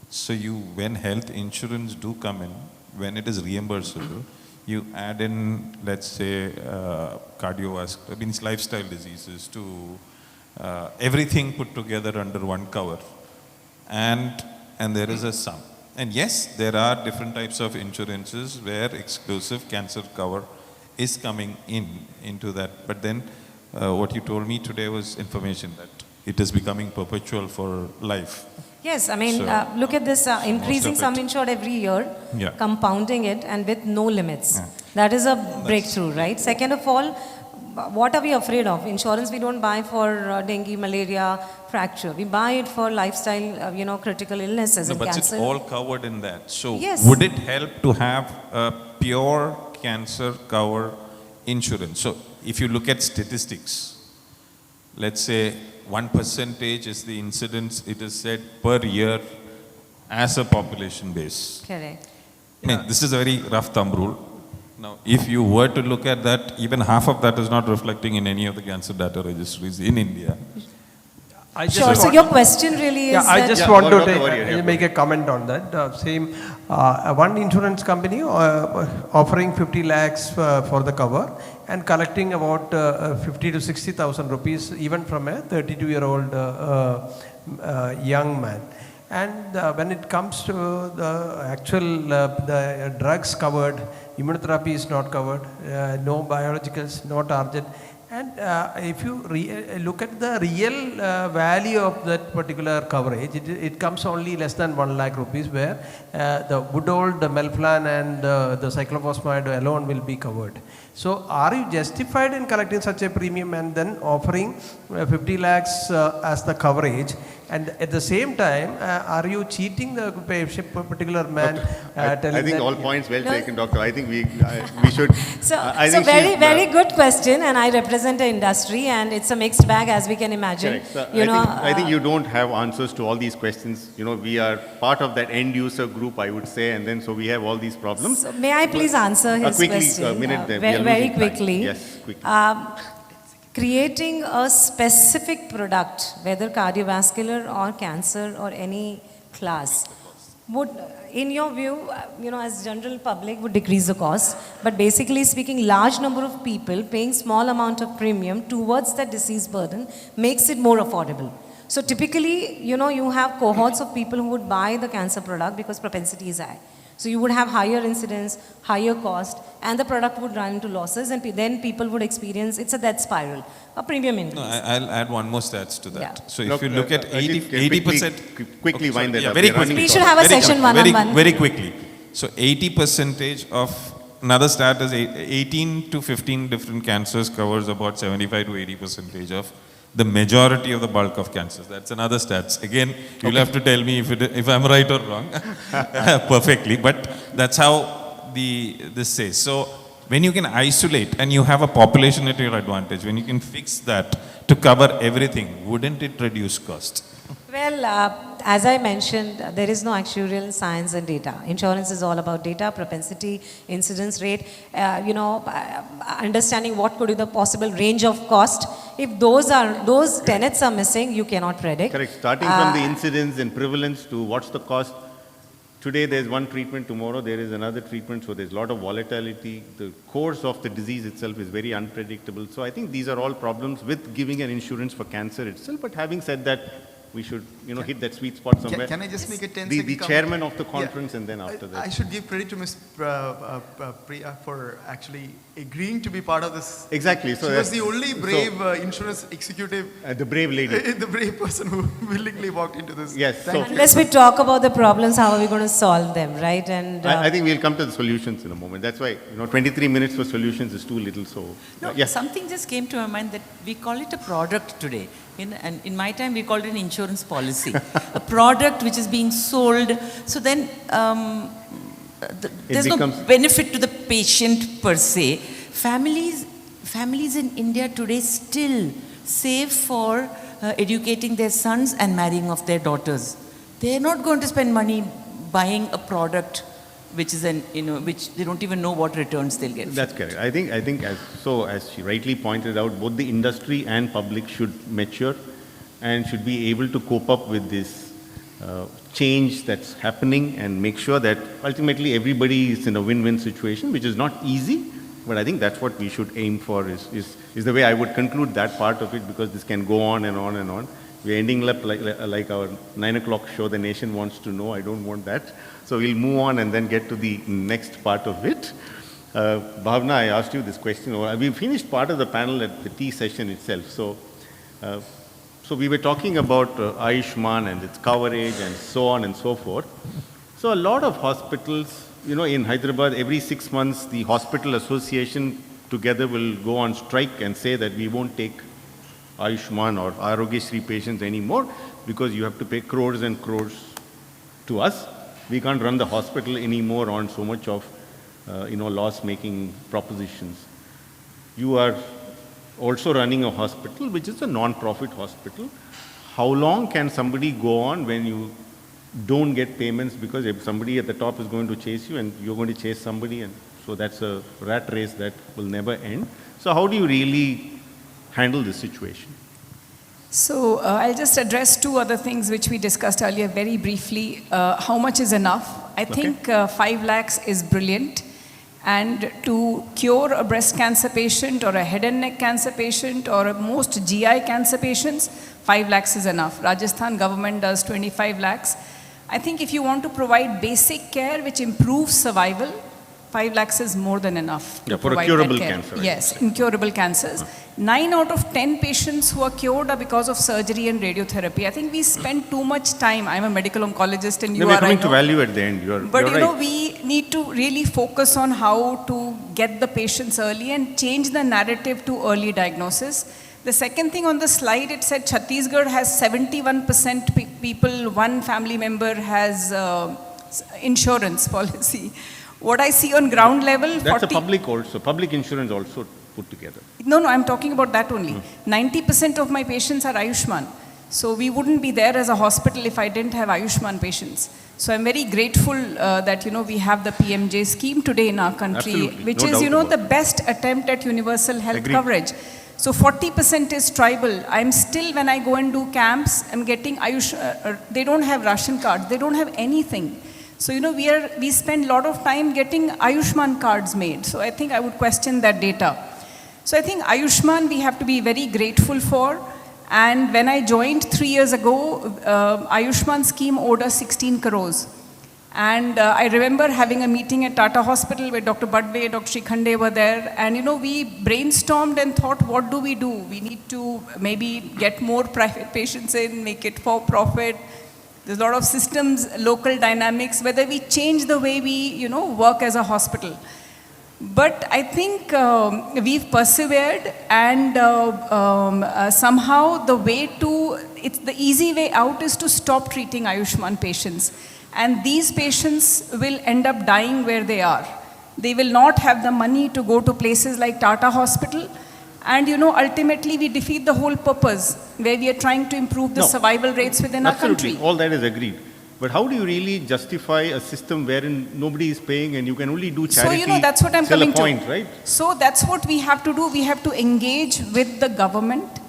So when health insurance do come in, when it is reimbursable, you add in, let's say, cardiovascular, means lifestyle diseases to everything put together under one cover, and there is a sum. And yes, there are different types of insurances where exclusive cancer cover is coming into that. But then what you told me today was information that it is becoming perpetual for life. Yes, I mean, So, look at this, increasing of sum it. insured every year, Yeah. compounding it, and with no limits. Yeah. That is a breakthrough, right? Second of all, what are we afraid of? Insurance we don't buy for dengue, malaria, fracture. We buy it for lifestyle, critical illnesses No, and but cancer. it's all covered in that. So Yes. would it help to have a pure cancer cover insurance? So if you look at statistics, let's say 1% is the incidence, it is said, per year as a population base. Correct. I mean, this is a very rough thumb rule. Now, if you were to look at that, even half of that is not reflecting in any of the cancer data registries in India. I just Sure, so want- your question really is Yeah, I that just Yeah, want to Dr. Warrior, yeah, make a comment on that. One insurance company offering 50 lakhs for the cover and collecting about 50 to 60,000 rupees even from a 32-year-old young man. And when it comes to the actual the drugs covered, immunotherapy is not covered, no biologicals, no target. And if you look at the real value of that particular coverage, it comes only less than 1 lakh rupees, where the good old melphalan and the cyclophosphamide alone will be covered. So are you justified in collecting such a premium and then offering 50 lakhs as the coverage? And at the same time, are you cheating the particular man? I telling think that- all points well taken, Doctor. I think we should. So, I so think very, she's, very good question, and I represent the industry, and it's a mixed bag, as we can imagine. Correct. So You know, I think you don't have answers to all these questions. You know, we are part of that end user group, I would say, and then so we have all these problems. So may I please answer his quickly, question? a minute there. We Very, are very losing time. quickly. Yes, quickly. Creating a specific product, whether cardiovascular or cancer or any class, would, in your view, as general public, would decrease the cost. But basically speaking, large number of people paying small amount of premium towards that disease burden makes it more affordable. So typically, you have cohorts of people who would buy the cancer product because propensity is high. So you would have higher incidence, higher cost, and the product would run into losses, and then people would experience, it's a death spiral, a premium increase. No, I'll add one more stats to that. Yeah. So if Look, you look at Ajit, 80%. quickly Okay, wind that yeah, up. very We're running quickly. We should have a Very session quick- one-on-one. Very quickly. So 80% of, another stat is 18 to 15 different cancers covers about 75 to 80% of the majority of the bulk of cancers. That's another stats. Again, you'll have to tell me if I'm right or wrong perfectly, but that's how this says. So when you can isolate and you have a population at your advantage, when you can fix that to cover everything, wouldn't it reduce cost? Well, as I mentioned, there is no actuarial science and data. Insurance is all about data, propensity, incidence rate, understanding what could be the possible range of cost. If those tenets are missing, you cannot predict. Correct. Starting from the incidence and prevalence to what's the cost, today there's one treatment, tomorrow there is another treatment, so there's a lot of volatility. The course of the disease itself is very unpredictable. So I think these are all problems with giving an insurance for cancer itself. But having said that, we should, hit that sweet spot somewhere. Can I just make a 10-second The chairman of the conference, and then after that. I should give credit to Ms. Priya for actually agreeing to be part of this. Exactly. So she was the only brave insurance executive. The brave lady. The brave person who willingly walked into this. Yes. Unless we talk about the problems, how are we going to solve them, right? And I think we'll come to the solutions in a moment. That's why, 23 minutes for solutions is too little. So, No, yes. something just came to my mind that we call it a product today. And in my time, we called it an insurance policy. A product which is being sold. So then there's no benefit to the patient per se. Families in India today still save for educating their sons and marrying of their daughters. They're not going to spend money buying a product which is which they don't even know what returns they'll get. That's correct. I think as she rightly pointed out, both the industry and public should mature and should be able to cope up with this change that's happening and make sure that ultimately everybody is in a win-win situation, which is not easy, but I think that's what we should aim for is the way I would conclude that part of it, because this can go on and on and on. We're ending up like our 9 o'clock show, The Nation Wants to Know. I don't want that. So we'll move on and then get to the next part of it. Bhavna, I asked you this question. We finished part of the panel at the tea session itself. So we were talking about Ayushman and its coverage and so on and so forth. So a lot of hospitals, in Hyderabad, every 6 months, the hospital association together will go on strike and say that we won't take Ayushman or Arogyasri patients anymore because you have to pay crores and crores to us. We can't run the hospital anymore on so much of, loss-making propositions. You are also running a hospital, which is a non-profit hospital. How long can somebody go on when you don't get payments, because if somebody at the top is going to chase you and you're going to chase somebody, and so that's a rat race that will never end. So how do you really handle this situation? So I'll just address two other things which we discussed earlier very briefly. How much is enough? I think 5 lakhs is brilliant. And to cure a breast cancer patient or a head and neck cancer patient or most GI cancer patients, 5 lakhs is enough. Rajasthan government does 25 lakhs. I think if you want to provide basic care which improves survival, 5 lakhs is more than enough. Yeah, for a curable cancer. Right? Yes, incurable cancers. 9 out of 10 patients who are cured are because of surgery and radiotherapy. I think we spend too much time. I'm a medical oncologist and you we're are, coming to value at the end. But you're right. We need to really focus on how to get the patients early and change the narrative to early diagnosis. The second thing on the slide, it said Chhattisgarh has 71% people, one family member has insurance policy. What I see on ground level, that's a public insurance also put together. No, I'm talking about that only. 90% of my patients are Ayushman. So we wouldn't be there as a hospital if I didn't have Ayushman patients. So I'm very grateful that, we have the PMJ scheme today in our country, Absolutely. which No is, doubt the best attempt at universal health Agreed. coverage. So 40% is tribal. I'm still, when I go and do camps, I'm getting they don't have ration cards. They don't have anything. So, we spend a lot of time getting Ayushman cards made. So I think I would question that data. So I think Ayushman we have to be very grateful for. And when I joined 3 years ago, Ayushman scheme owed us 16 crores. And I remember having a meeting at Tata Hospital where Dr. Badve, Dr. Shikhande were there. And, we brainstormed and thought, what do? We need to maybe get more private patients in, make it for profit. There's a lot of systems, local dynamics, whether we change the way we, work as a hospital. But I think we've persevered, and somehow the easy way out is to stop treating Ayushman patients. And these patients will end up dying where they are. They will not have the money to go to places like Tata Hospital. And ultimately we defeat the whole purpose where we are trying to improve the survival rates within our country. Absolutely, all that is agreed. But how do you really justify a system wherein nobody is paying and you can only do charity? So, that's what I'm coming a point, to. Right? So that's what we have to do. We have to engage with the government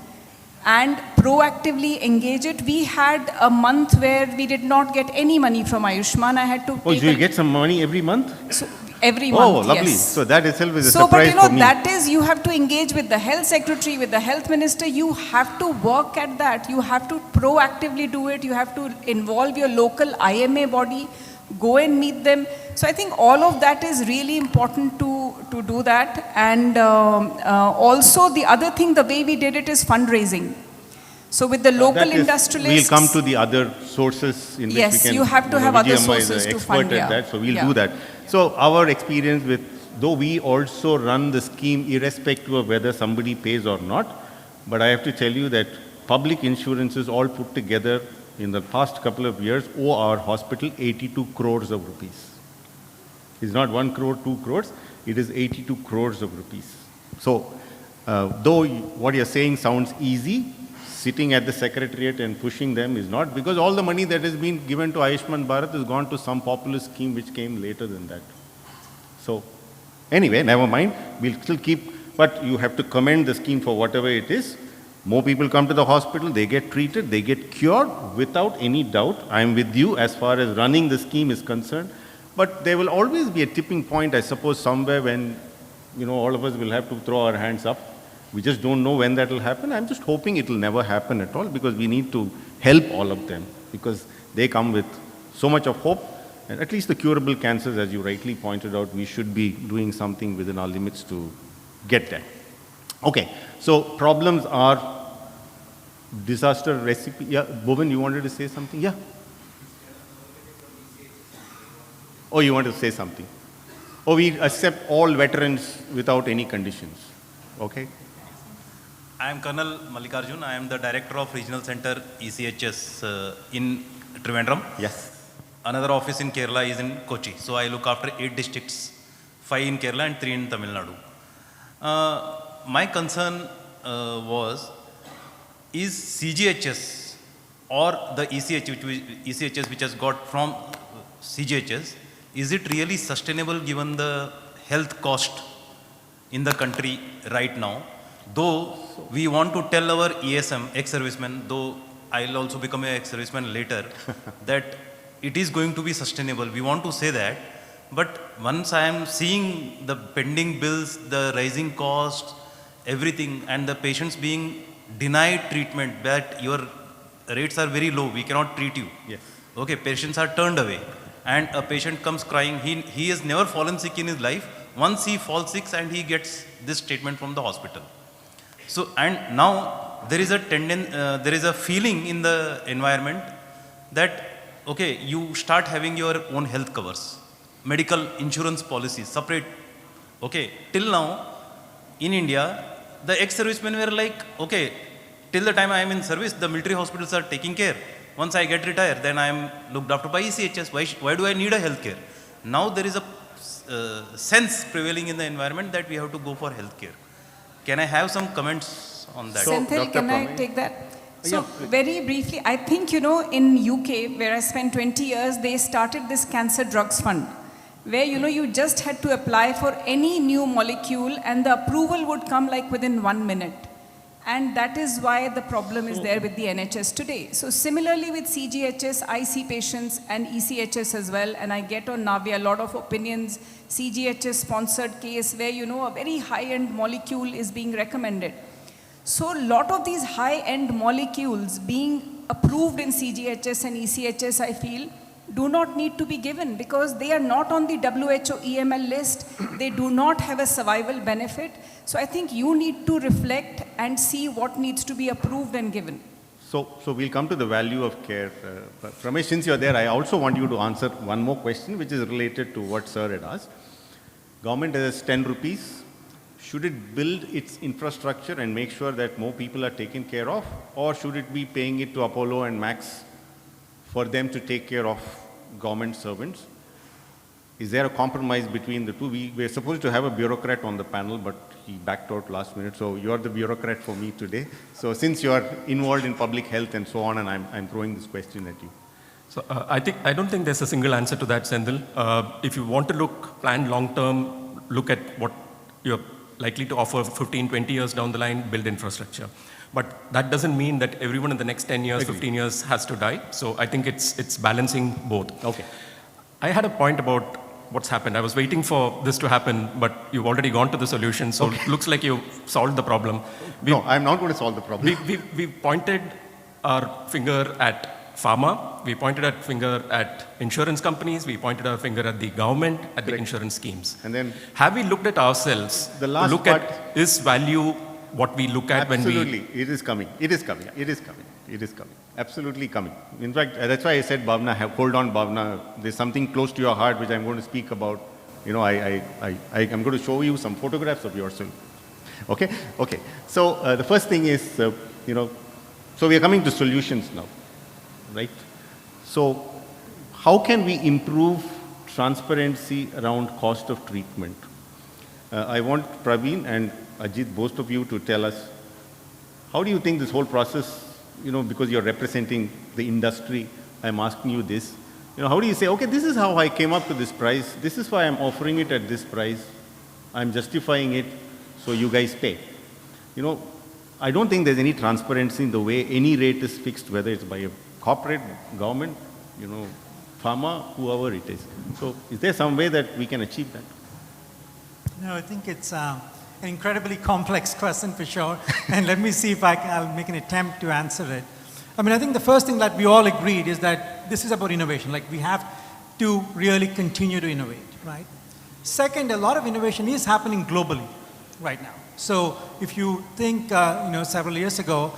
and proactively engage it. We had a month where we did not get any money from Ayushman. I had to Oh, do you get some money every month? So, every Oh, month, lovely. yes. So that itself is a So, but surprise you know, for me. that is, you have to engage with the health secretary, with the health minister. You have to work at that. You have to proactively do it. You have to involve your local IMA body, go and meet them. So I think all of that is really important to do that. And also the other thing, the way we did it is fundraising. So with the local industrialists. We'll come to the other sources in which Yes, we can. you have to have other Vijay Amma is sources an to expert fund, at yeah. that, so we'll Yeah. do that. So our experience with, though we also run the scheme irrespective of whether somebody pays or not, but I have to tell you that public insurances all put together in the past couple of years owe our hospital 82 crores of rupees. It's not 1 crore, 2 crores, it is 82 crores of rupees. So, though what you're saying sounds easy, sitting at the secretariat and pushing them is not, because all the money that has been given to Ayushman Bharat has gone to some populist scheme which came later than that. So, anyway, never mind, we'll still keep, but you have to commend the scheme for whatever it is. More people come to the hospital, they get treated, they get cured without any doubt. I'm with you as far as running the scheme is concerned. But there will always be a tipping point, I suppose, somewhere when, you know, all of us will have to throw our hands up. We just don't know when that will happen. I'm just hoping it will never happen at all, because we need to help all of them, because they come with so much of hope. And at least the curable cancers, as you rightly pointed out, we should be doing something within our limits to get there. Okay, so problems are disaster recipe. Yeah, Bhuvan, you wanted to say something? Yeah. Oh, you want to say something? Oh, we accept all veterans without any conditions. Okay. I am Colonel Mallikarjun. I am the Director of Regional Center ECHS in Trivandrum. Yes. Another office in Kerala is in Kochi. So I look after 8 districts, 5 in Kerala and 3 in Tamil Nadu. My concern was, is CGHS or the ECHS which has got from CGHS, is it really sustainable given the health cost in the country right now? Though we want to tell our ESM, ex-servicemen, though I'll also become an ex-serviceman later, that it is going to be sustainable. We want to say that. But once I am seeing the pending bills, the rising costs, everything, and the patients being denied treatment, that your rates are very low, we cannot treat you. Yes. Okay, patients are turned away. And a patient comes crying, he has never fallen sick in his life. Once he falls sick and he gets this treatment from the hospital. So, and now there is a there is a feeling in the environment that, okay, you start having your own health covers, medical insurance policies, separate. Okay, till now, in India, the ex-servicemen were like, okay, till the time I am in service, the military hospitals are taking care. Once I get retired, then I am looked after by ECHS. Why do I need a healthcare? Now there is a sense prevailing in the environment that we have to go for healthcare. Can I have some comments on that? Senthil, can I take that? So very briefly, I think, you know, in UK, where I spent 20 years, they started this cancer drugs fund, where, you know, you just had to apply for any new molecule and the approval would come like within 1 minute. And that is why the problem is there with the NHS today. So similarly with CGHS, I see patients and ECHS as well, and I get on Navya a lot of opinions, CGHS sponsored case where, you know, a very high-end molecule is being recommended. So a lot of these high-end molecules being approved in CGHS and ECHS, I feel, do not need to be given because they are not on the WHO EML list. They do not have a survival benefit. So I think you need to reflect and see what needs to be approved and given. So we'll come to the value of care. Ramesh, since you're there, I also want you to answer one more question, which is related to what Sir had asked. Government has 10 rupees. Should it build its infrastructure and make sure that more people are taken care of? Or should it be paying it to Apollo and Max for them to take care of government servants? Is there a compromise between the two? We were supposed to have a bureaucrat on the panel, but he backed out last minute. So you're the bureaucrat for me today. So since you're involved in public health and so on, and I'm throwing this question at you. So I don't think there's a single answer to that, Senthil. If you want to plan long term, look at what your likely to offer 15, 20 years down the line, build infrastructure. But that doesn't mean that everyone in the next 10 years, 15 years has to die. So I think it's balancing both. Okay. I had a point about what's happened. I was waiting for this to happen, but you've already gone to the solution. So it looks like you solved the problem. No, I'm not going to solve the problem. We pointed our finger at pharma. We pointed our finger at insurance companies. We pointed our finger at the government, at the insurance schemes. And then, have we looked at ourselves the last to look part, at is value what we look at when we... Absolutely, it is coming. It is coming. It is coming. It is coming. Absolutely coming. In fact, that's why I said, Bhavna, hold on, Bhavna. There's something close to your heart which I'm going to speak about. You know, I'm going to show you some photographs of yourself. Okay? Okay. So the first thing is, you know, so we are coming to solutions now, right? So how can we improve transparency around cost of treatment? I want Praveen and Ajit, both of you, to tell us, how do you think this whole process, you know, because you're representing the industry, I'm asking you this, you know, how do you say, okay, this is how I came up to this price, this is why I'm offering it at this price, I'm justifying it, so you guys pay. You know, I don't think there's any transparency in the way any rate is fixed, whether it's by a corporate, government, you know, pharma, whoever it is. So is there some way that we can achieve that? No, I think it's an incredibly complex question for sure. And let me see if I'll make an attempt to answer it. I mean, I think the first thing that we all agreed is that this is about innovation. Like, we have to really continue to innovate, right? Second, a lot of innovation is happening globally right now. So if you think, you know, several years ago,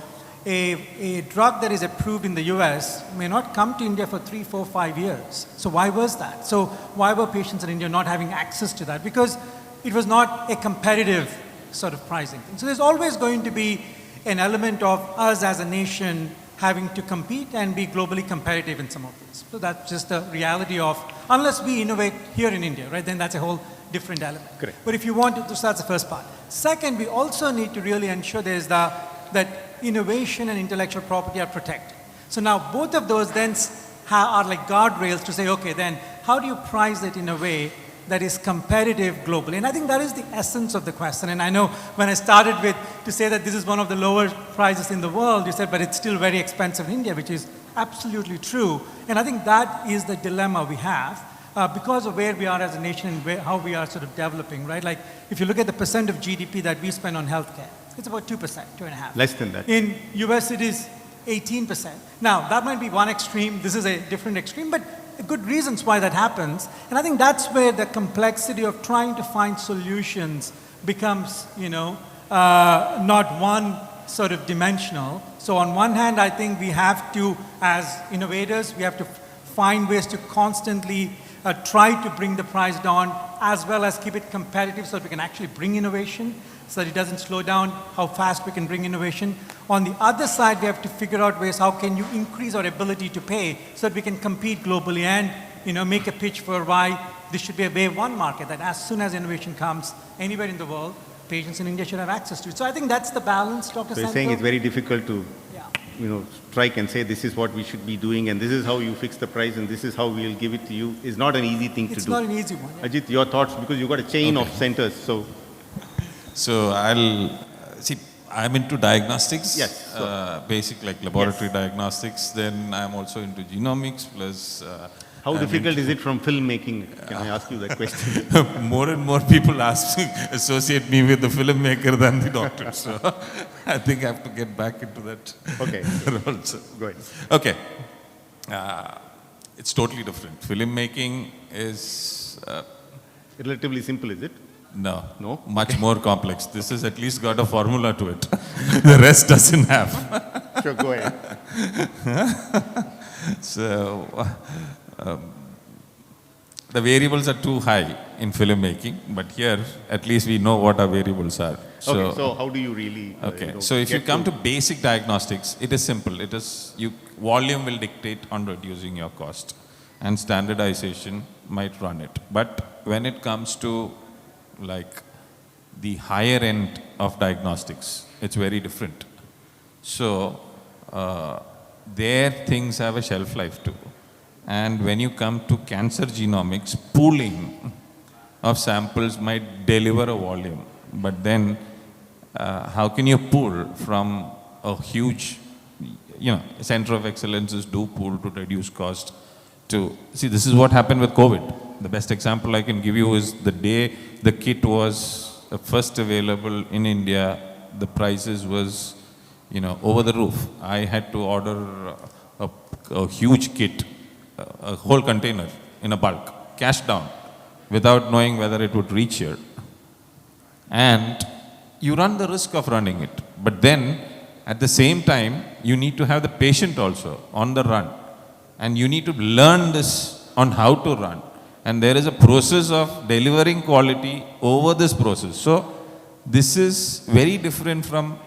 a drug that is approved in the US may not come to India for 3, 4, 5 years. So why was that? So why were patients in India not having access to that? Because it was not a competitive sort of pricing thing. So there's always going to be an element of us as a nation having to compete and be globally competitive in some of these. So that's just the reality of, unless we innovate here in India, right, then that's a whole different element. Correct. But if you want to, so that's the first part. Second, we also need to really ensure that innovation and intellectual property are protected. So now both of those then are like guardrails to say, okay, then how do you price it in a way that is competitive globally? And I think that is the essence of the question. And I know when I started with to say that this is one of the lower prices in the world, you said, but it's still very expensive in India, which is absolutely true. And I think that is the dilemma we have because of where we are as a nation and how we are sort of developing, right? Like, if you look at the percent of GDP that we spend on healthcare, it's about 2%, 2.5%. Less than that. In US, it is 18%. Now, that might be one extreme. This is a different extreme, but good reasons why that happens. And I think that's where the complexity of trying to find solutions becomes, you know, not one sort of dimensional. So on one hand, I think we have to, as innovators, we have to find ways to constantly try to bring the price down, as well as keep it competitive so that we can actually bring innovation, so that it doesn't slow down how fast we can bring innovation. On the other side, we have to figure out ways, how can you increase our ability to pay so that we can compete globally and, you know, make a pitch for why this should be a wave one market, that as soon as innovation comes anywhere in the world, patients in India should have access to it. So I think that's the balance, Dr. So you're saying it's very difficult to, you know, strike and say this is what we should be doing and this is how you fix the price and this is how we'll give it to you. Is not an easy thing to do. It's not an easy one. Yeah. Ajit, your thoughts, because you've got a chain of centers. So I'll see. I'm into diagnostics. Yes. Basic like laboratory diagnostics. Then I'm also into genomics plus. How difficult is it from filmmaking? Can I ask you that question? More and more people associate me with the filmmaker than the doctor. So I think I have to get back into that. Okay. role. So, go ahead. Okay. It's totally different. Filmmaking is relatively simple, is it? No. No? Much more complex. This has at least got a formula to it. The rest doesn't have. Sure, go ahead. So, the variables are too high in filmmaking, but here at least we know what our variables are. So, okay, so how do you really... so if you come to basic diagnostics, it is simple. It is, volume will dictate on reducing your cost and standardization might run it. But when it comes to like the higher end of diagnostics, it's very different. So, there things have a shelf life too. And when you come to cancer genomics, pooling of samples might deliver a volume. But then, how can you pull from a huge, center of excellences do pull to reduce cost to, see, this is what happened with COVID. The best example I can give you is the day the kit was first available in India, the prices was, over the roof. I had to order a huge kit, a whole container in a bulk, cash down, without knowing whether it would reach here. And you run the risk of running it. But then, at the same time, you need to have the patient also on the run. And you need to learn this on how to run. And there is a process of delivering quality over this process. So, this is very different from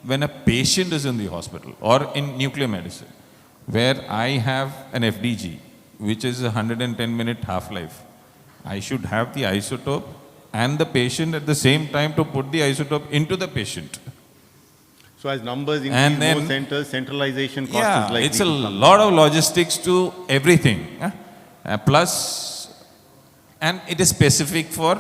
when a patient is in the hospital or in nuclear medicine, where I have an FDG, which is a 110-minute half-life. I should have the isotope and the patient at the same time to put the isotope into the patient. So as numbers increase, then, more centers, centralization cost is likely it's a to come lot down. of logistics to everything. Plus, and it is specific for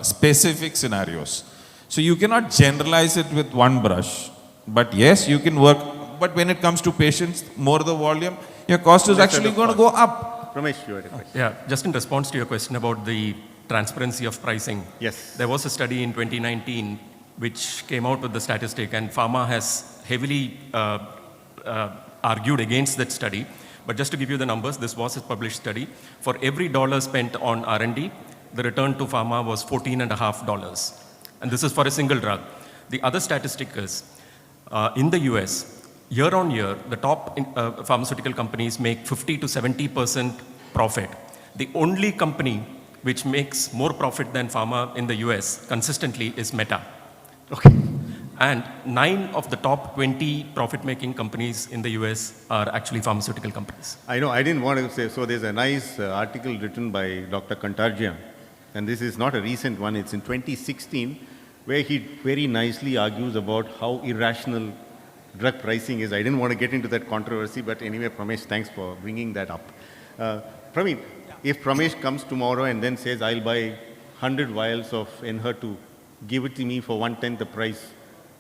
specific scenarios. So you cannot generalize it with one brush. But yes, you can work. But when it comes to patients, more the volume, your cost is actually going to go up. Ramesh, you had a question. Yeah, just in response to your question about the transparency of pricing. Yes. There was a study in 2019 which came out with the statistic, and pharma has heavily argued against that study. But just to give you the numbers, this was a published study. For every dollar spent on R&D, the return to pharma was $14.50. And this is for a single drug. The other statistic is, in the US, year on year, the top pharmaceutical companies make 50 to 70% profit. The only company which makes more profit than pharma in the US consistently is Meta. Okay. And 9 of the top 20 profit-making companies in the US are actually pharmaceutical companies. I know, I didn't want to say, so there's a nice article written by Dr. Kantarjian, and this is not a recent one, it's in 2016, where he very nicely argues about how irrational drug pricing is. I didn't want to get into that controversy, but anyway, Pramesh, thanks for bringing that up. Praveen, if Pramesh comes tomorrow and then says, I'll buy 100 vials of Enhertu, give it to me for 1/10 the price,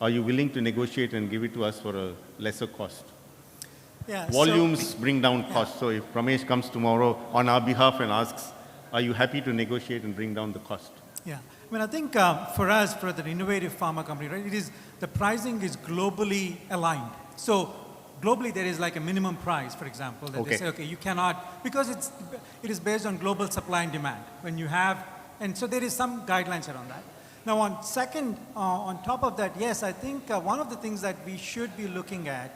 are you willing to negotiate and give it to us for a lesser cost? Yeah, Volumes bring down costs. So if Pramesh comes tomorrow on our behalf and asks, are you happy to negotiate and bring down the cost? Yeah, I mean, I think for us, for the innovative pharma company, right, the pricing is globally aligned. So globally, there is like a minimum price, for example, that they say, okay, you cannot, because it is based on global supply and demand. When you have, and so there is some guidelines around that. Now, on top of that, yes, I think one of the things that we should be looking at,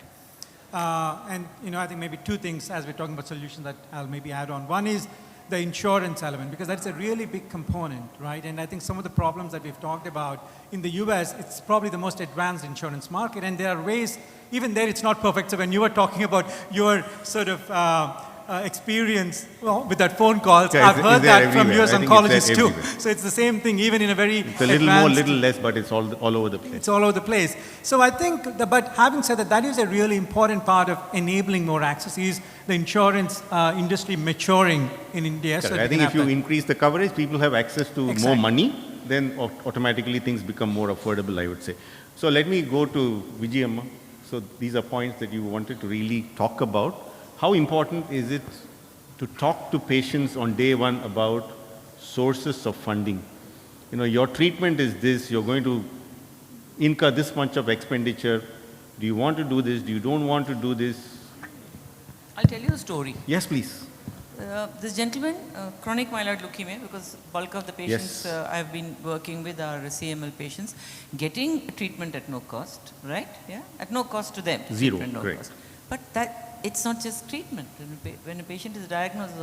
and I think maybe two things as we're talking about solutions that I'll maybe add on. One is the insurance element, because that's a really big component, right? And I think some of the problems that we've talked about in the US, it's probably the most advanced insurance market, and there are ways, even there it's not perfect. So when you were talking about your sort of experience with that phone calls, I've heard that from US oncologists too. So it's the same thing, even in a very It's a little more, little less, but it's all over the place. It's all over the place. So I think, but having said that, that is a really important part of enabling more access, is the insurance industry maturing in India. So I think if you increase the coverage, people have access to more money, then automatically things become more affordable, I would say. So let me go to Vijayamma. So these are points that you wanted to really talk about. How important is it to talk to patients on day one about sources of funding? Your treatment is this, you're going to incur this much of expenditure. Do you want to do this? Do you don't want to do this? I'll tell you a story. Yes, please. This gentleman, chronic myeloid leukemia, because bulk of the patients I've been working with are CML patients, getting treatment at no cost, right? Yeah, at no cost to them. Zero, no correct. cost. But it's not just treatment. When a patient is diagnosed,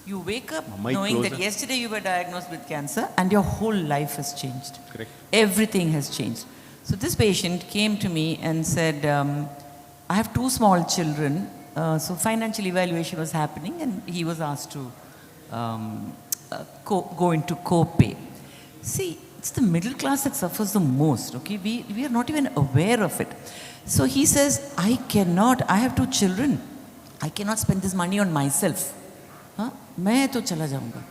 you wake up knowing that yesterday you were diagnosed with cancer and your whole life has changed. Correct. Everything has changed. So this patient came to me and said, I have 2 small children, so financial evaluation was happening and he was asked to go into co-pay. See, it's the middle class that suffers the most, okay? We are not even aware of it. So he says, I have 2 children. I cannot spend this money on myself. मैं तो चला जाऊंगा.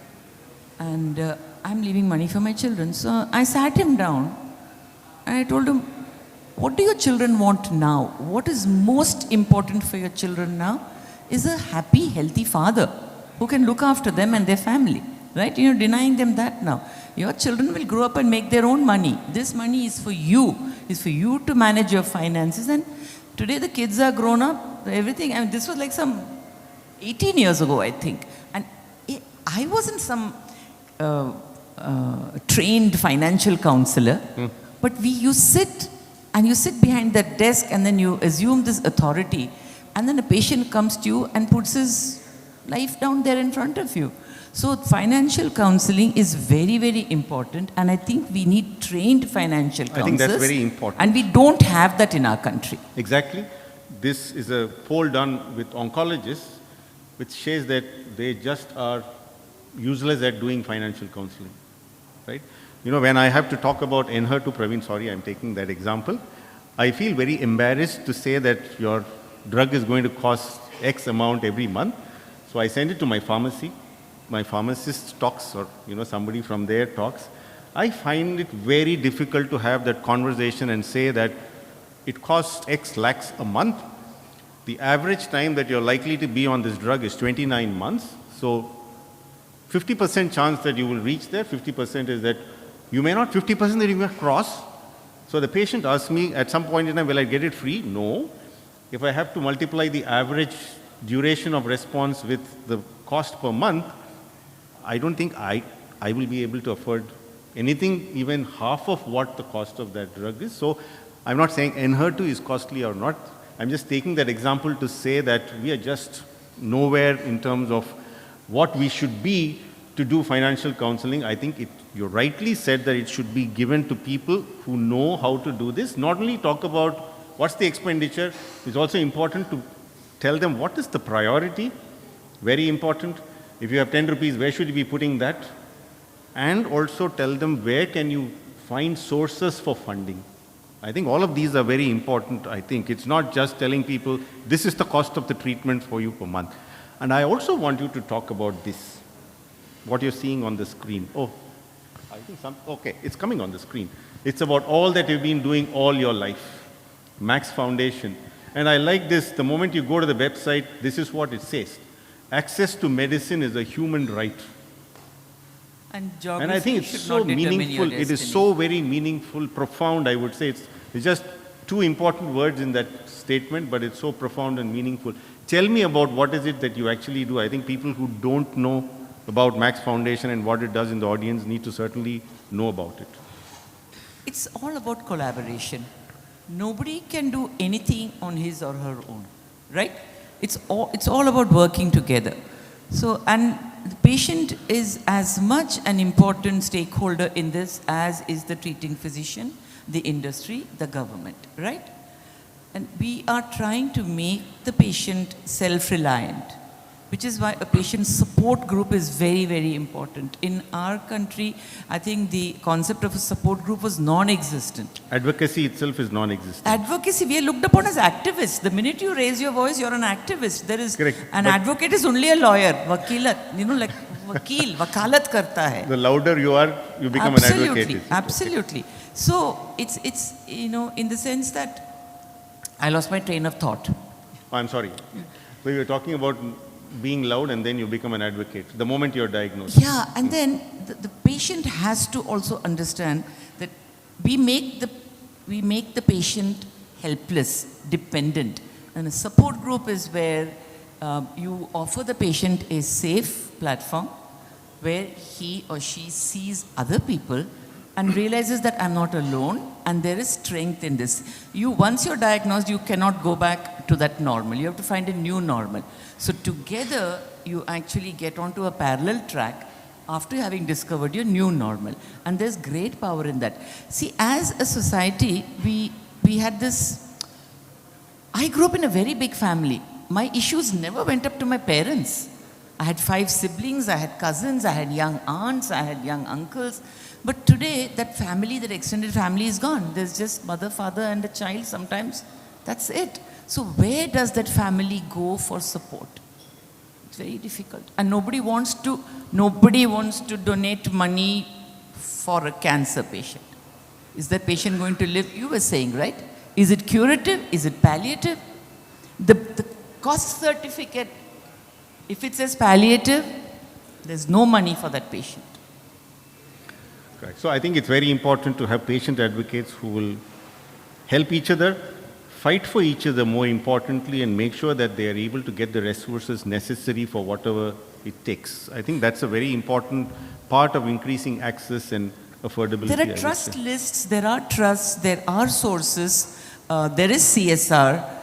And I'm leaving money for my children. So I sat him down and I told him, what do your children want now? What is most important for your children now is a happy, healthy father who can look after them and their family, right? You're denying them that now. Your children will grow up and make their own money. This money is for you to manage your finances. And today the kids are grown up, everything. I mean, this was like some 18 years ago, I think. And I wasn't some trained financial counselor, but you sit behind that desk and then you assume this authority, and then a patient comes to you and puts his life down there in front of you. So financial counseling is very, very important, and I think we need trained financial counselors. I think that's very important. And we don't have that in our country. Exactly. This is a poll done with oncologists, which says that they just are useless at doing financial counseling, right? You know, when I have to talk about Enhertu, Praveen, sorry, I'm taking that example, I feel very embarrassed to say that your drug is going to cost X amount every month. So I send it to my pharmacy. My pharmacist talks, or somebody from there talks. I find it very difficult to have that conversation and say that it costs X lakhs a month. The average time that you're likely to be on this drug is 29 months. So 50% chance that you will reach there, 50% is that you may not, 50% that you may cross. So the patient asks me at some point in time, will I get it free? No. If I have to multiply the average duration of response with the cost per month, I don't think I will be able to afford anything even half of what the cost of that drug is. So I'm not saying Enhertu is costly or not. I'm just taking that example to say that we are just nowhere in terms of what we should be to do financial counseling. I think you rightly said that it should be given to people who know how to do this. Not only talk about what's the expenditure, it's also important to tell them what is the priority. Very important. If you have 10 rupees, where should you be putting that? And also tell them where can you find sources for funding. I think all of these are very important. I think it's not just telling people, this is the cost of the treatment for you per month. And I also want you to talk about this, what you're seeing on the screen. Oh, I think okay, it's coming on the screen. It's about all that you've been doing all your life. Max Foundation. And I like this, the moment you go to the website, this is what it says. Access to medicine is a human right. And I think it's so meaningful. It is so very meaningful, profound, I would say. It's just two important words in that statement, but it's so profound and meaningful. Tell me about what is it that you actually do. I think people who don't know about Max Foundation and what it does in the audience need to certainly know about it. It's all about collaboration. Nobody can do anything on his or her own, right? It's all about working together. So, and the patient is as much an important stakeholder in this as is the treating physician, the industry, the government, right? And we are trying to make the patient self-reliant, which is why a patient support group is very, very important. In our country, I think the concept of a support group was non-existent. Advocacy itself is non-existent. Advocacy, we are looked upon as activists. The minute you raise your voice, you're an activist. There is correct. An advocate is only a lawyer, vakilat, like vakil, vakalat karta hai. The louder you are, you become an advocate. Absolutely. So it's in the sense that I lost my train of thought. Oh, I'm sorry. So you were talking about being loud and then you become an advocate the moment you're diagnosed. Yeah, and then the patient has to also understand that we make the patient helpless, dependent. And a support group is where you offer the patient a safe platform where he or she sees other people and realizes that I'm not alone and there is strength in this. Once you're diagnosed, you cannot go back to that normal. You have to find a new normal. So together, you actually get onto a parallel track after having discovered your new normal. And there's great power in that. See, as a society, we had this, I grew up in a very big family. My issues never went up to my parents. I had 5 siblings, I had cousins, I had young aunts, I had young uncles. But today, that family, that extended family is gone. There's just mother, father, and a child sometimes. That's it. So where does that family go for support? It's very difficult. And nobody wants to donate money for a cancer patient. Is that patient going to live? You were saying, right? Is it curative? Is it palliative? The cost certificate, if it says palliative, there's no money for that patient. Correct. So I think it's very important to have patient advocates who will help each other, fight for each other more importantly, and make sure that they are able to get the resources necessary for whatever it takes. I think that's a very important part of increasing access and affordability. There are trust lists, there are trusts, there are sources, there is CSR.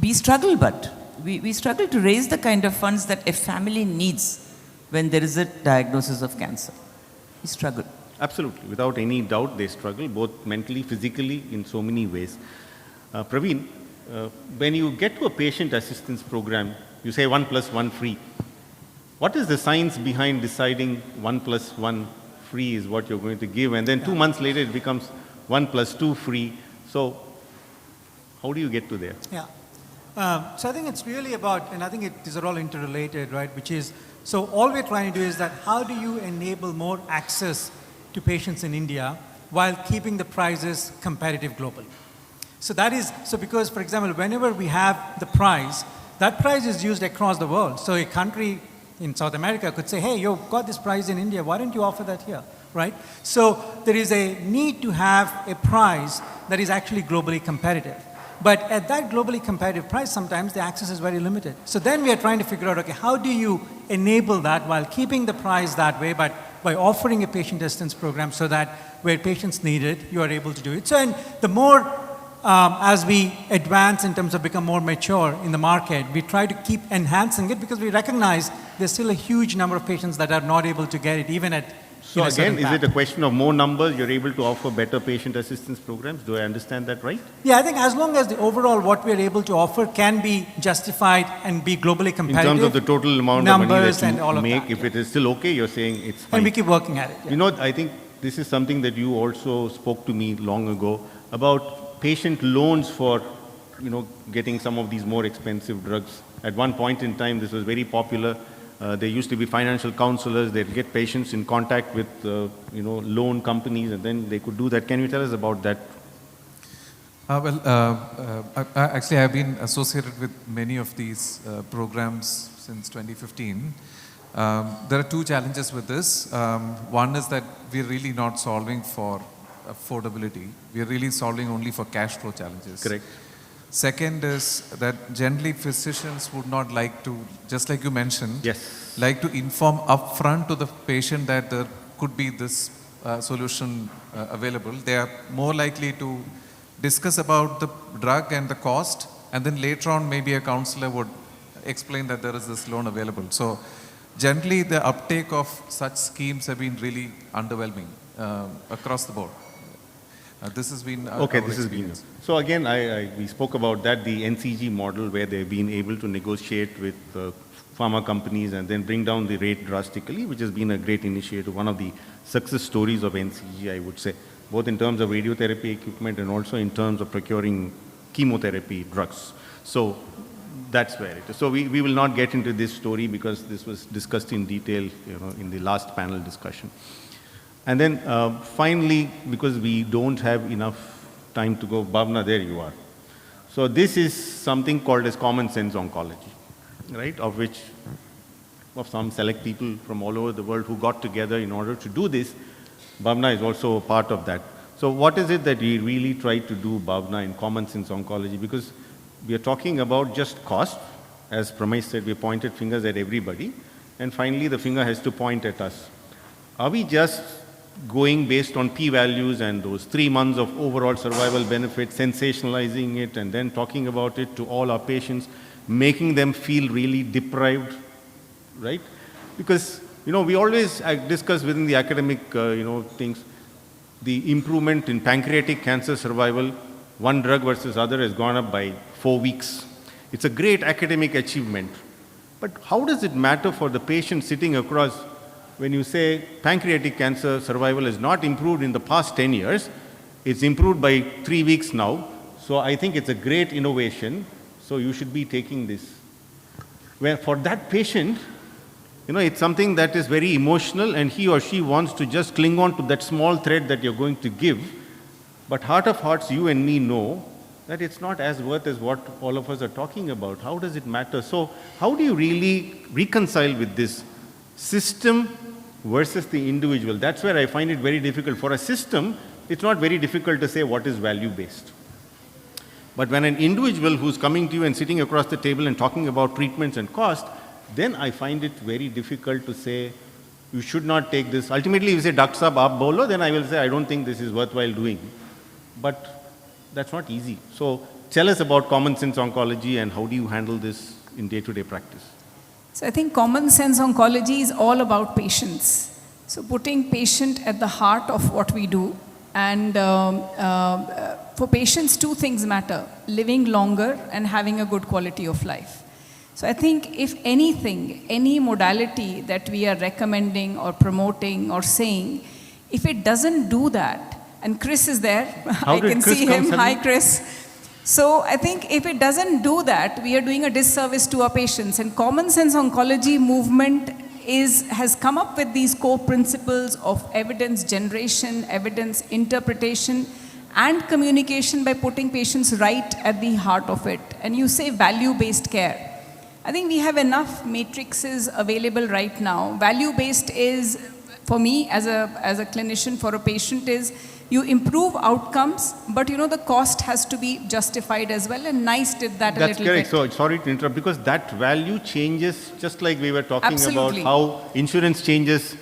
We struggle, but we struggle to raise the kind of funds that a family needs when there is a diagnosis of cancer. We struggle. Absolutely. Without any doubt, they struggle, both mentally, physically, in so many ways. Praveen, when you get to a patient assistance program, you say 1 + 1 free. What is the science behind deciding 1 + 1 free is what you're going to give, and then 2 months later it becomes 1 + 2 free? So how do you get to there? Yeah. So I think it's really about, and I think these are all interrelated, right? Which is, so all we're trying to do is that how do you enable more access to patients in India while keeping the prices competitive globally? So that is, so because, for example, whenever we have the price, that price is used across the world. So a country in South America could say, hey, you've got this price in India, why don't you offer that here, right? So there is a need to have a price that is actually globally competitive. But at that globally competitive price, sometimes the access is very limited. So then we are trying to figure out, okay, how do you enable that while keeping the price that way, but by offering a patient assistance program so that where patients need it, you are able to do it. So and the more, as we advance in terms of become more mature in the market, we try to keep enhancing it because we recognize there's still a huge number of patients that are not able to get it, even at So again, is it a question of more numbers, you're able to offer better patient assistance programs? Do I understand that right? Yeah, I think as long as the overall what we're able to offer can be justified and be globally competitive. In terms of the total amount of money that and all you of make, that, if it is still okay, you're saying it's fine. And we keep working at it. Yeah. You know, I think this is something that you also spoke to me long ago about patient loans for, getting some of these more expensive drugs. At one point in time, this was very popular. There used to be financial counselors. They'd get patients in contact with, loan companies, and then they could do that. Can you tell us about that? Actually, I've been associated with many of these programs since 2015. There are two challenges with this. One is that we're really not solving for affordability. We're really solving only for cash flow challenges. Correct. Second is that generally physicians would not like to, just like you mentioned, yes, like to inform upfront to the patient that there could be this solution available. They are more likely to discuss about the drug and the cost, and then later on maybe a counselor would explain that there is this loan available. So generally the uptake of such schemes have been really underwhelming across the board. This has been okay. This has been. So again, we spoke about that, the NCG model, where they've been able to negotiate with pharma companies and then bring down the rate drastically, which has been a great initiative. One of the success stories of NCG, I would say, both in terms of radiotherapy equipment and also in terms of procuring chemotherapy drugs. So that's where it is. So we will not get into this story because this was discussed in detail, in the last panel discussion. And then finally, because we don't have enough time to go, Bhavna, there you are. So this is something called as common sense oncology, right? Of some select people from all over the world who got together in order to do this. Bhavna is also a part of that. So what is it that we really try to do, Bhavna, in common sense oncology? Because we are talking about just cost. As Pramay said, we pointed fingers at everybody. And finally, the finger has to point at us. Are we just going based on p-values and those 3 months of overall survival benefit, sensationalizing it, and then talking about it to all our patients, making them feel really deprived, right? Because, we always discuss within the academic, things, the improvement in pancreatic cancer survival, one drug versus other has gone up by 4 weeks. It's a great academic achievement. But how does it matter for the patient sitting across when you say pancreatic cancer survival has not improved in the past 10 years, it's improved by 3 weeks now. So I think it's a great innovation. So you should be taking this. where for that patient, it's something that is very emotional and he or she wants to just cling on to that small thread that you're going to give. But heart of hearts, you and me know that it's not as worth as what all of us are talking about. How does it matter? So how do you really reconcile with this system versus the individual? That's where I find it very difficult. For a system, it's not very difficult to say what is value-based. But when an individual who's coming to you and sitting across the table and talking about treatments and cost, then I find it very difficult to say, you should not take this. Ultimately, if you say, Dr. Saab, aap bolo, then I will say, I don't think this is worthwhile doing. But that's not easy. So tell us about common sense oncology and how do you handle this in day-to-day practice? So I think common sense oncology is all about patients. So putting patient at the heart of what we do. And for patients, two things matter: living longer and having a good quality of life. So I think if anything, any modality that we are recommending or promoting or saying, if it doesn't do that, and Chris is there, I can see him. Hi, Chris. So I think if it doesn't do that, we are doing a disservice to our patients. And common sense oncology movement has come up with these core principles of evidence generation, evidence interpretation, and communication by putting patients right at the heart of it. And you say value-based care. I think we have enough matrices available right now. Value-based is, for me as a clinician, for a patient, is you improve outcomes, but the cost has to be justified as well, and NICE did that a little bit. That's correct. So sorry to interrupt, because that value changes, just like we were talking Absolutely. about how insurance changes,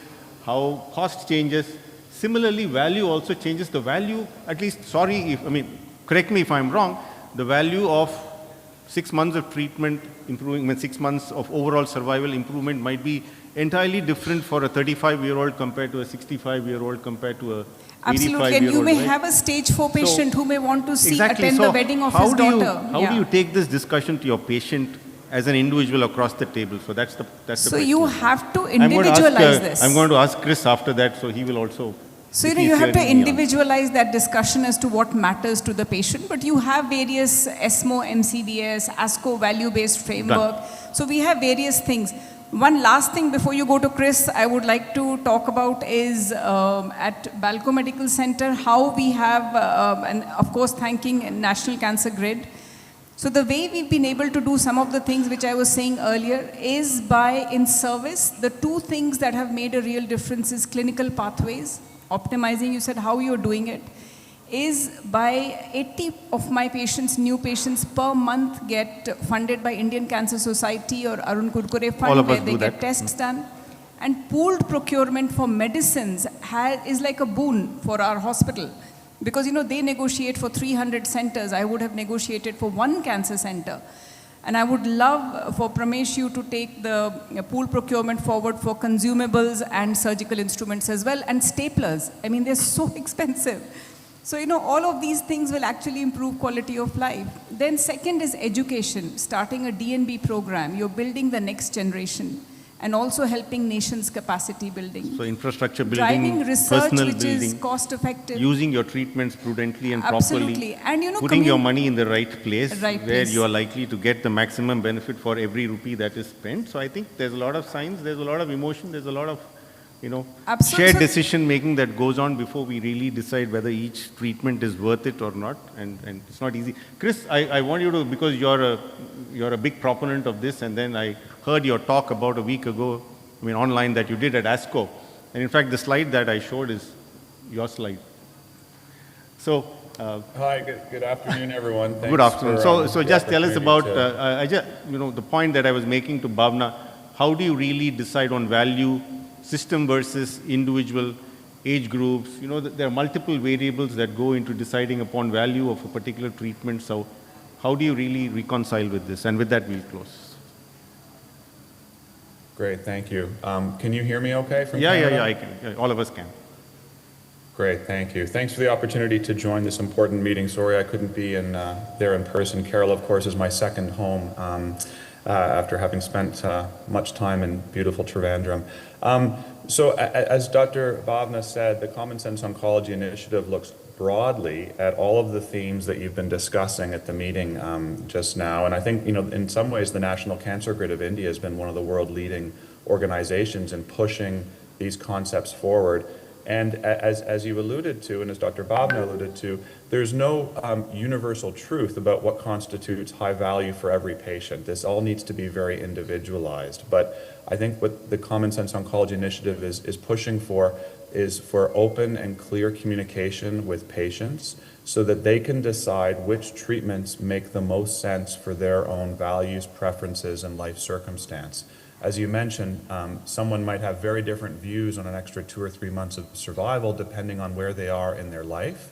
how cost changes. Similarly, value also changes. The value, at least, correct me if I'm wrong, the value of 6 months of treatment improving, 6 months of overall survival improvement might be entirely different for a 35-year-old compared to a 65-year-old compared to a 85-year-old. Absolutely, and you may right? have a stage 4 patient who may want to attend So the wedding of his daughter. How do you take this discussion to your patient as an individual across the table? So that's the So question. you have to individualize this. I'm going to ask Chris after that, so he will also. So you have to individualize that discussion as to what matters to the patient, but you have various ESMO, MCBS, ASCO value-based framework. So we have various things. One last thing before you go to Chris, I would like to talk about is at Balco Medical Center, how we have, and of course thanking National Cancer Grid. So the way we've been able to do some of the things which I was saying earlier is by in service, the two things that have made a real difference is clinical pathways, optimizing, you said how you're doing it, is by 80 of my patients, new patients per month get funded by Indian Cancer Society or Arun Kurkure Fund where they get tests done. And pooled procurement for medicines is like a boon for our hospital. Because they negotiate for 300 centers. I would have negotiated for one cancer center. And I would love for Pramesh you to take the pool procurement forward for consumables and surgical instruments as well, and staplers. I mean, they're so expensive. So, all of these things will actually improve quality of life. Then second is education, starting a DNB program. You're building the next generation and also helping nations' capacity building. So infrastructure building, driving research personal which building, is cost effective. using your treatments prudently and Absolutely. properly, And putting your money in the right place place. you are likely to get the maximum benefit for every rupee that is spent. So I think there's a lot of science, there's a lot of emotion, there's a lot of shared decision making that goes on before we really decide whether each treatment is worth it or not, and it's not easy. Chris, I want you to, because you're a big proponent of this, and then I heard your talk about a week ago, online that you did at ASCO, and in fact the slide that I showed is your slide. So. Hi, good afternoon, everyone. Thanks Good afternoon. So just tell us about, the point that I was making to Bhavna. How do you really decide on value, system versus individual, age groups? There are multiple variables that go into deciding upon value of a particular treatment. So how do you really reconcile with this? And with that, we'll close. Great, thank you. Can you hear me okay from Canada? Canada? I can. All of us can. Great, thank you. Thanks for the opportunity to join this important meeting. Sorry I couldn't be there in person. Kerala, of course, is my second home after having spent much time in beautiful Trivandrum. So as Dr. Bhavna said, the Common Sense Oncology Initiative looks broadly at all of the themes that you've been discussing at the meeting just now. And I think, in some ways, the National Cancer Grid of India has been one of the world leading organizations in pushing these concepts forward. And as you alluded to, and as Dr. Bhavna alluded to, there's no universal truth about what constitutes high value for every patient. This all needs to be very individualized. But I think what the Common Sense Oncology Initiative is pushing for is for open and clear communication with patients so that they can decide which treatments make the most sense for their own values, preferences, and life circumstance. As you mentioned, someone might have very different views on an extra 2 or 3 months of survival depending on where they are in their life,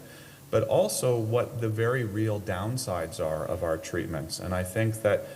but also what the very real downsides are of our treatments. And I think that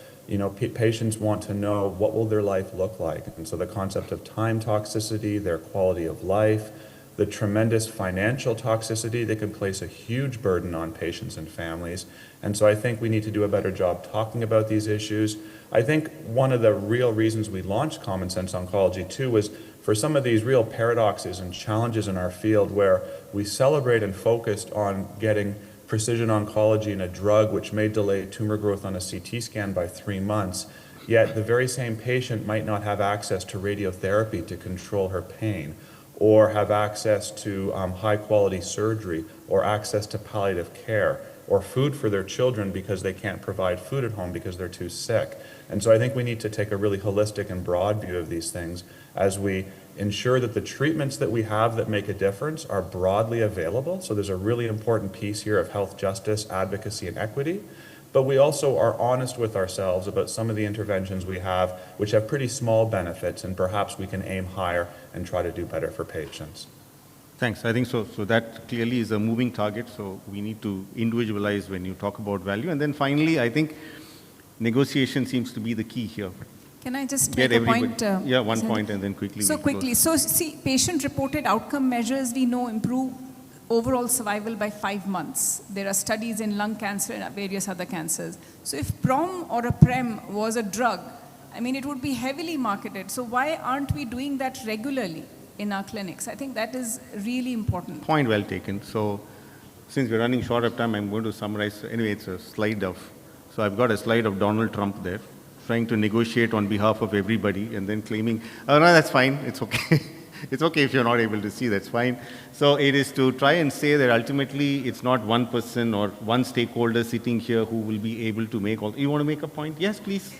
patients want to know what will their life look like. And so the concept of time toxicity, their quality of life, the tremendous financial toxicity that can place a huge burden on patients and families. And so I think we need to do a better job talking about these issues. I think one of the real reasons we launched Common Sense Oncology too was for some of these real paradoxes and challenges in our field where we celebrate and focused on getting precision oncology in a drug which may delay tumor growth on a CT scan by 3 months, yet the very same patient might not have access to radiotherapy to control her pain, or have access to high-quality surgery, or access to palliative care, or food for their children because they can't provide food at home because they're too sick. And so I think we need to take a really holistic and broad view of these things as we ensure that the treatments that we have that make a difference are broadly available. So there's a really important piece here of health justice, advocacy, and equity. But we also are honest with ourselves about some of the interventions we have, which have pretty small benefits, and perhaps we can aim higher and try to do better for patients. Thanks. I think so. So that clearly is a moving target. So we need to individualize when you talk about value. And then finally, I think negotiation seems to be the key here. Can I just make a point? Yeah, one point and then quickly. So quickly. So see, patient-reported outcome measures we know improve overall survival by 5 months. There are studies in lung cancer and various other cancers. So if PROM or a PREM was a drug, I mean, it would be heavily marketed. So why aren't we doing that regularly in our clinics? I think that is really important. Point well taken. So since we're running short of time, I'm going to summarize. Anyway, it's a slide of, so I've got a slide of Donald Trump there, trying to negotiate on behalf of everybody and then claiming, oh, no, that's fine, it's okay. It's okay if you're not able to see, that's fine. So it is to try and say that ultimately it's not one person or one stakeholder sitting here who will be able to make all. You want to make a point? Yes, please.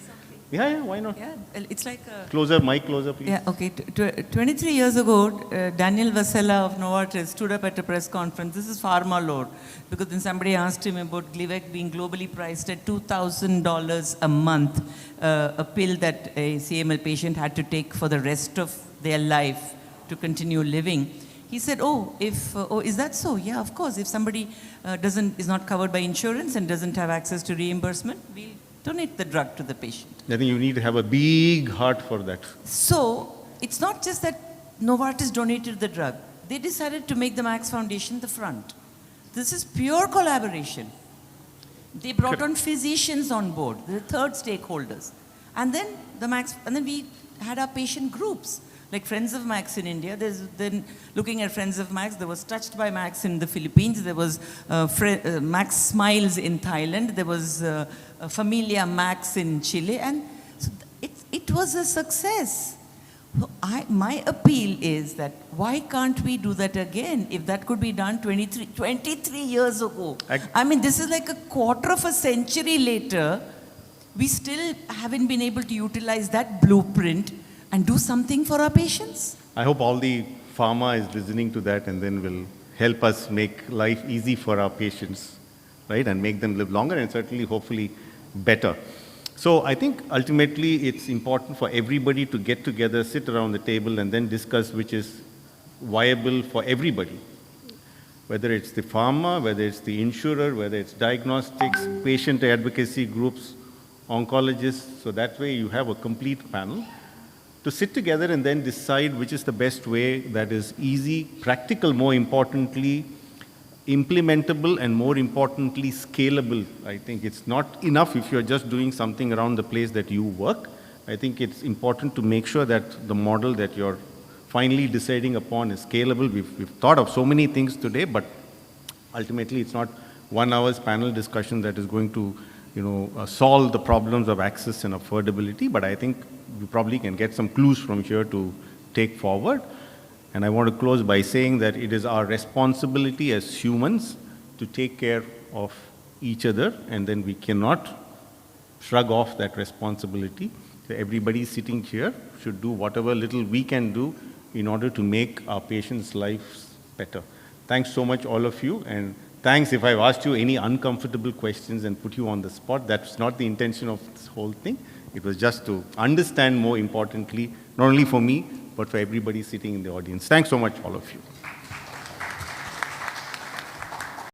Yeah, why not? Yeah, it's like a... Closer, mic closer, please. Yeah, okay. 23 years ago, Daniel Vasella of Novartis stood up at a press conference. This is pharma lore, because then somebody asked him about Glivec being globally priced at $2,000 a month, a pill that a CML patient had to take for the rest of their life to continue living. He said, is that so? Yeah, of course. If somebody is not covered by insurance and doesn't have access to reimbursement, we'll donate the drug to the patient. I think you need to have a big heart for that. So it's not just that Novartis donated the drug. They decided to make the Max Foundation the front. This is pure collaboration. They brought on physicians on board, the third stakeholders. And then we had our patient groups, like Friends of Max in India. Then looking at Friends of Max, there was Touched by Max in the Philippines. There was Max Smiles in Thailand. There was Familia Max in Chile. And so it was a success. My appeal is that why can't we do that again if that could be done 23 years ago? I mean, this is like a quarter of a century later. We still haven't been able to utilize that blueprint and do something for our patients. I hope all the pharma is listening to that and then will help us make life easy for our patients, right? And make them live longer and certainly, hopefully, better. So I think ultimately it's important for everybody to get together, sit around the table and then discuss which is viable for everybody. Whether it's the pharma, whether it's the insurer, whether it's diagnostics, patient advocacy groups, oncologists. So that way you have a complete panel to sit together and then decide which is the best way that is easy, practical, more importantly, implementable, and more importantly, scalable. I think it's not enough if you're just doing something around the place that you work. I think it's important to make sure that the model that you're finally deciding upon is scalable. We've thought of so many things today, but Ultimately, it's not 1 hour's panel discussion that is going to, solve the problems of access and affordability, but I think we probably can get some clues from here to take forward. And I want to close by saying that it is our responsibility as humans to take care of each other, and then we cannot shrug off that responsibility. So everybody sitting here should do whatever little we can do in order to make our patients' lives better. Thanks so much, all of you, and thanks if I've asked you any uncomfortable questions and put you on the spot. That's not the intention of this whole thing. It was just to understand, more importantly, not only for me, but for everybody sitting in the audience. Thanks so much, all of you.